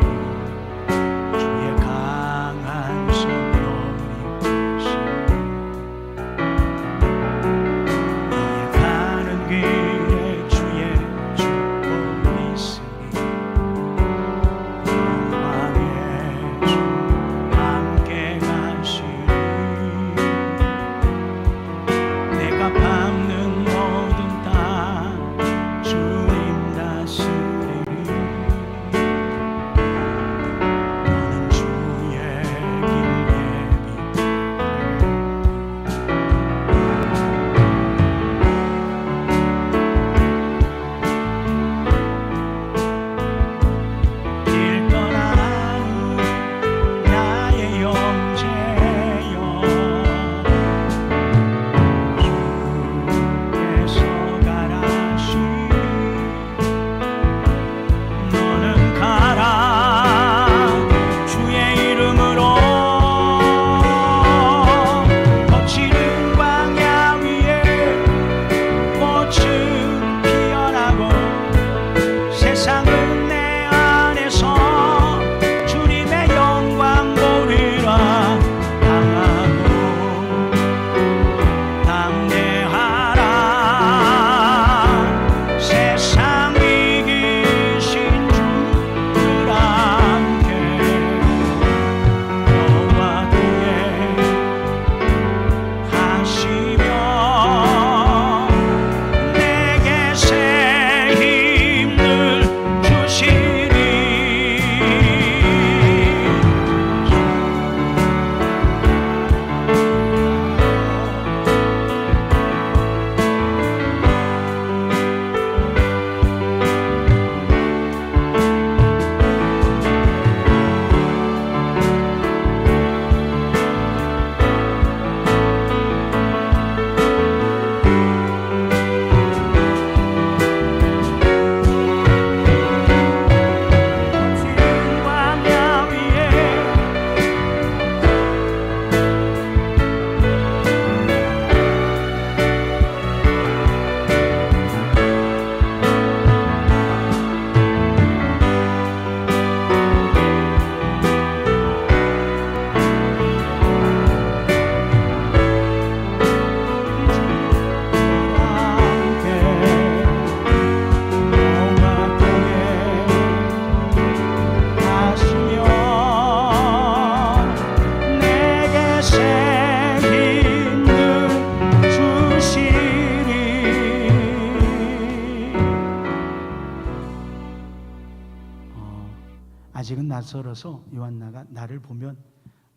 아직은 낯설어서 요한나가 나를 보면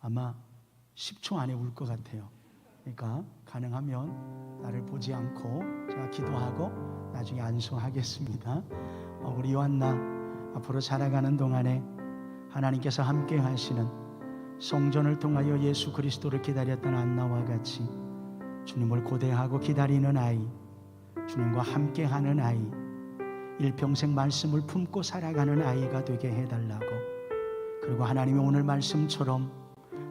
아마 10초 안에 울 것 같아요. 그러니까 가능하면 나를 보지 않고 제가 기도하고 나중에 안수하겠습니다. 우리 요한나 앞으로 살아가는 동안에 하나님께서 함께 하시는 성전을 통하여 예수 그리스도를 기다렸던 안나와 같이 주님을 고대하고 기다리는 아이, 주님과 함께하는 아이, 일평생 말씀을 품고 살아가는 아이가 되게 해달라고, 그리고 하나님이 오늘 말씀처럼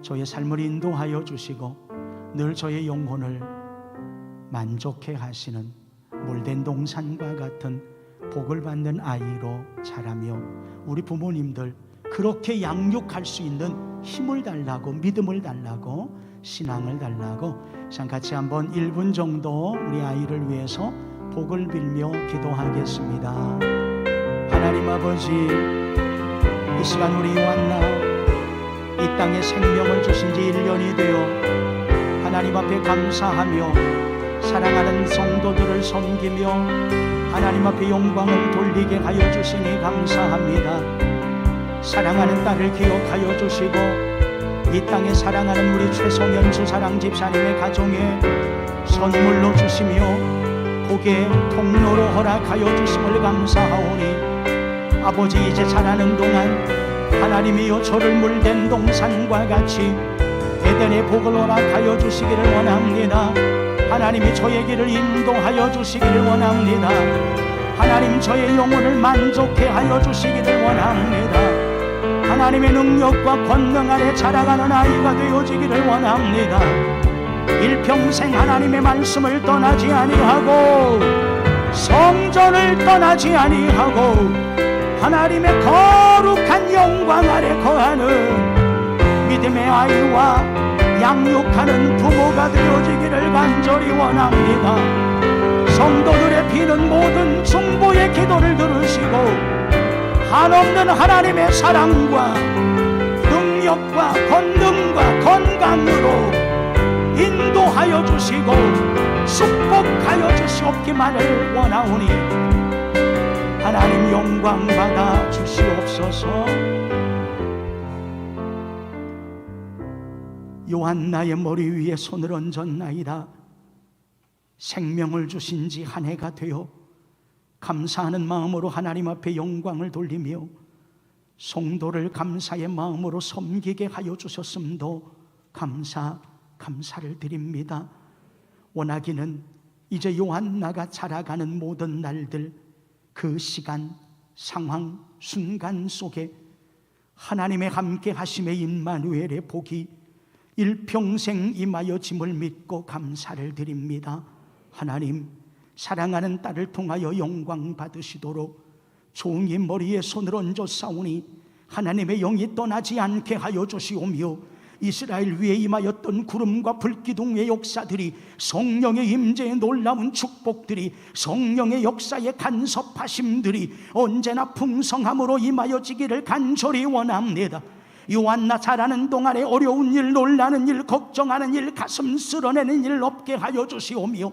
저의 삶을 인도하여 주시고 늘 저의 영혼을 만족해 하시는 물된 동산과 같은 복을 받는 아이로 자라며 우리 부모님들 그렇게 양육할 수 있는 힘을 달라고, 믿음을 달라고, 신앙을 달라고 같이 한번 1분 정도 우리 아이를 위해서 복을 빌며 기도하겠습니다. 하나님 아버지, 이 시간 우리 요한나 이 땅에 생명을 주신 지 1년이 되어 하나님 앞에 감사하며 사랑하는 성도들을 섬기며 하나님 앞에 영광을 돌리게 하여 주시니 감사합니다. 사랑하는 딸을 기억하여 주시고 이 땅에 사랑하는 우리 최성현 주사랑 집사님의 가정에 선물로 주시며 복의 통로로 허락하여 주심을 감사하오니, 아버지 이제 자라는 동안 하나님이여 저를 물된 동산과 같이 에덴의 복을 허락하여 주시기를 원합니다. 하나님이 저의 길을 인도하여 주시기를 원합니다. 하나님 저의 영혼을 만족해 하여 주시기를 원합니다. 하나님의 능력과 권능 아래 자라가는 아이가 되어지기를 원합니다. 일평생 하나님의 말씀을 떠나지 아니하고 성전을 떠나지 아니하고 하나님의 거룩한 영광 아래 거하는 믿음의 아이와 양육하는 부모가 되어지기를 간절히 원합니다. 성도들의 비는 모든 중보의 기도를 들으시고 한없는 하나님의 사랑과 능력과 권능과 건강으로 인도하여 주시고 축복하여 주시옵기만을 원하오니 하나님 영광 받아 주시옵소서. 요한나의 머리 위에 손을 얹었나이다. 생명을 주신 지 한 해가 되어 감사하는 마음으로 하나님 앞에 영광을 돌리며 성도를 감사의 마음으로 섬기게 하여 주셨음도 감사를 드립니다. 원하기는 이제 요한나가 자라가는 모든 날들, 그 시간, 상황, 순간 속에 하나님의 함께 하심의 임마누엘의 복이 일평생 임하여 짐을 믿고 감사를 드립니다. 하나님, 사랑하는 딸을 통하여 영광 받으시도록 종이 머리에 손을 얹어 싸우니 하나님의 영이 떠나지 않게 하여 주시오며, 이스라엘 위에 임하였던 구름과 불기둥의 역사들이, 성령의 임재의 놀라운 축복들이, 성령의 역사의 간섭하심들이 언제나 풍성함으로 임하여지기를 간절히 원합니다. 요한나 자라는 동안에 어려운 일, 놀라는 일, 걱정하는 일, 가슴 쓸어내는 일 없게 하여 주시오며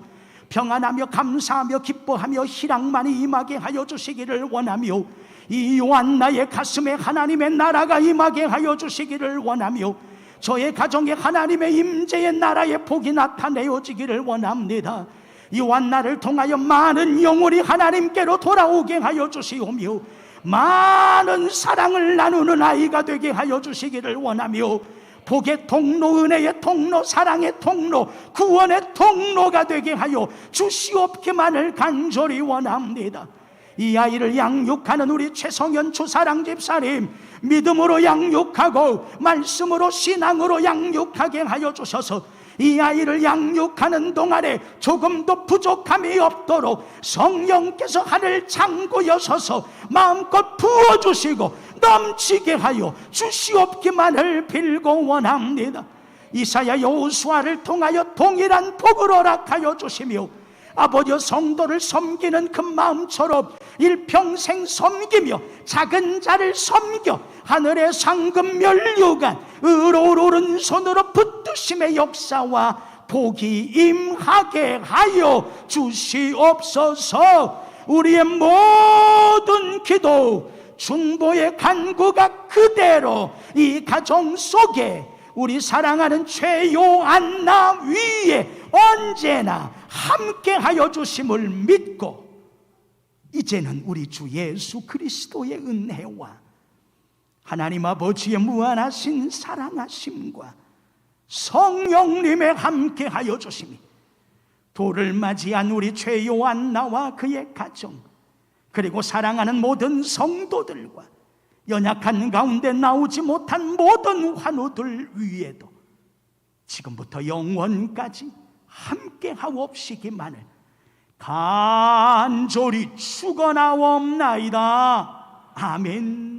평안하며 감사하며 기뻐하며 희락만이 임하게 하여 주시기를 원하며 이 요한나의 가슴에 하나님의 나라가 임하게 하여 주시기를 원하며 저의 가정에 하나님의 임재의 나라의 복이 나타내어지기를 원합니다. 요한나를 통하여 많은 영혼이 하나님께로 돌아오게 하여 주시오며 많은 사랑을 나누는 아이가 되게 하여 주시기를 원하며 복의 통로, 은혜의 통로, 사랑의 통로, 구원의 통로가 되게 하여 주시옵기만을 간절히 원합니다. 이 아이를 양육하는 우리 최성현 주사랑 집사님, 믿음으로 양육하고 말씀으로 신앙으로 양육하게 하여 주셔서 이 아이를 양육하는 동안에 조금도 부족함이 없도록 성령께서 하늘 창고 여셔서 마음껏 부어주시고 넘치게 하여 주시옵기만을 빌고 원합니다. 이사야 여호수아를 통하여 동일한 복을 허락하여 주시며 아버지 성도를 섬기는 그 마음처럼 일평생 섬기며 작은 자를 섬겨 하늘의 상급 면류관 의로 오른손으로 붙드심의 역사와 복이 임하게 하여 주시옵소서. 우리의 모든 기도 중보의 간구가 그대로 이 가정 속에 우리 사랑하는 최요한나 위에 언제나 함께하여 주심을 믿고, 이제는 우리 주 예수 그리스도의 은혜와 하나님 아버지의 무한하신 사랑하심과 성령님의 함께하여 주심이 돌을 맞이한 우리 최요한나와 그의 가정, 그리고 사랑하는 모든 성도들과 연약한 가운데 나오지 못한 모든 환우들 위에도 지금부터 영원까지 함께하옵시기만을 간절히 축원하옵나이다. 아멘.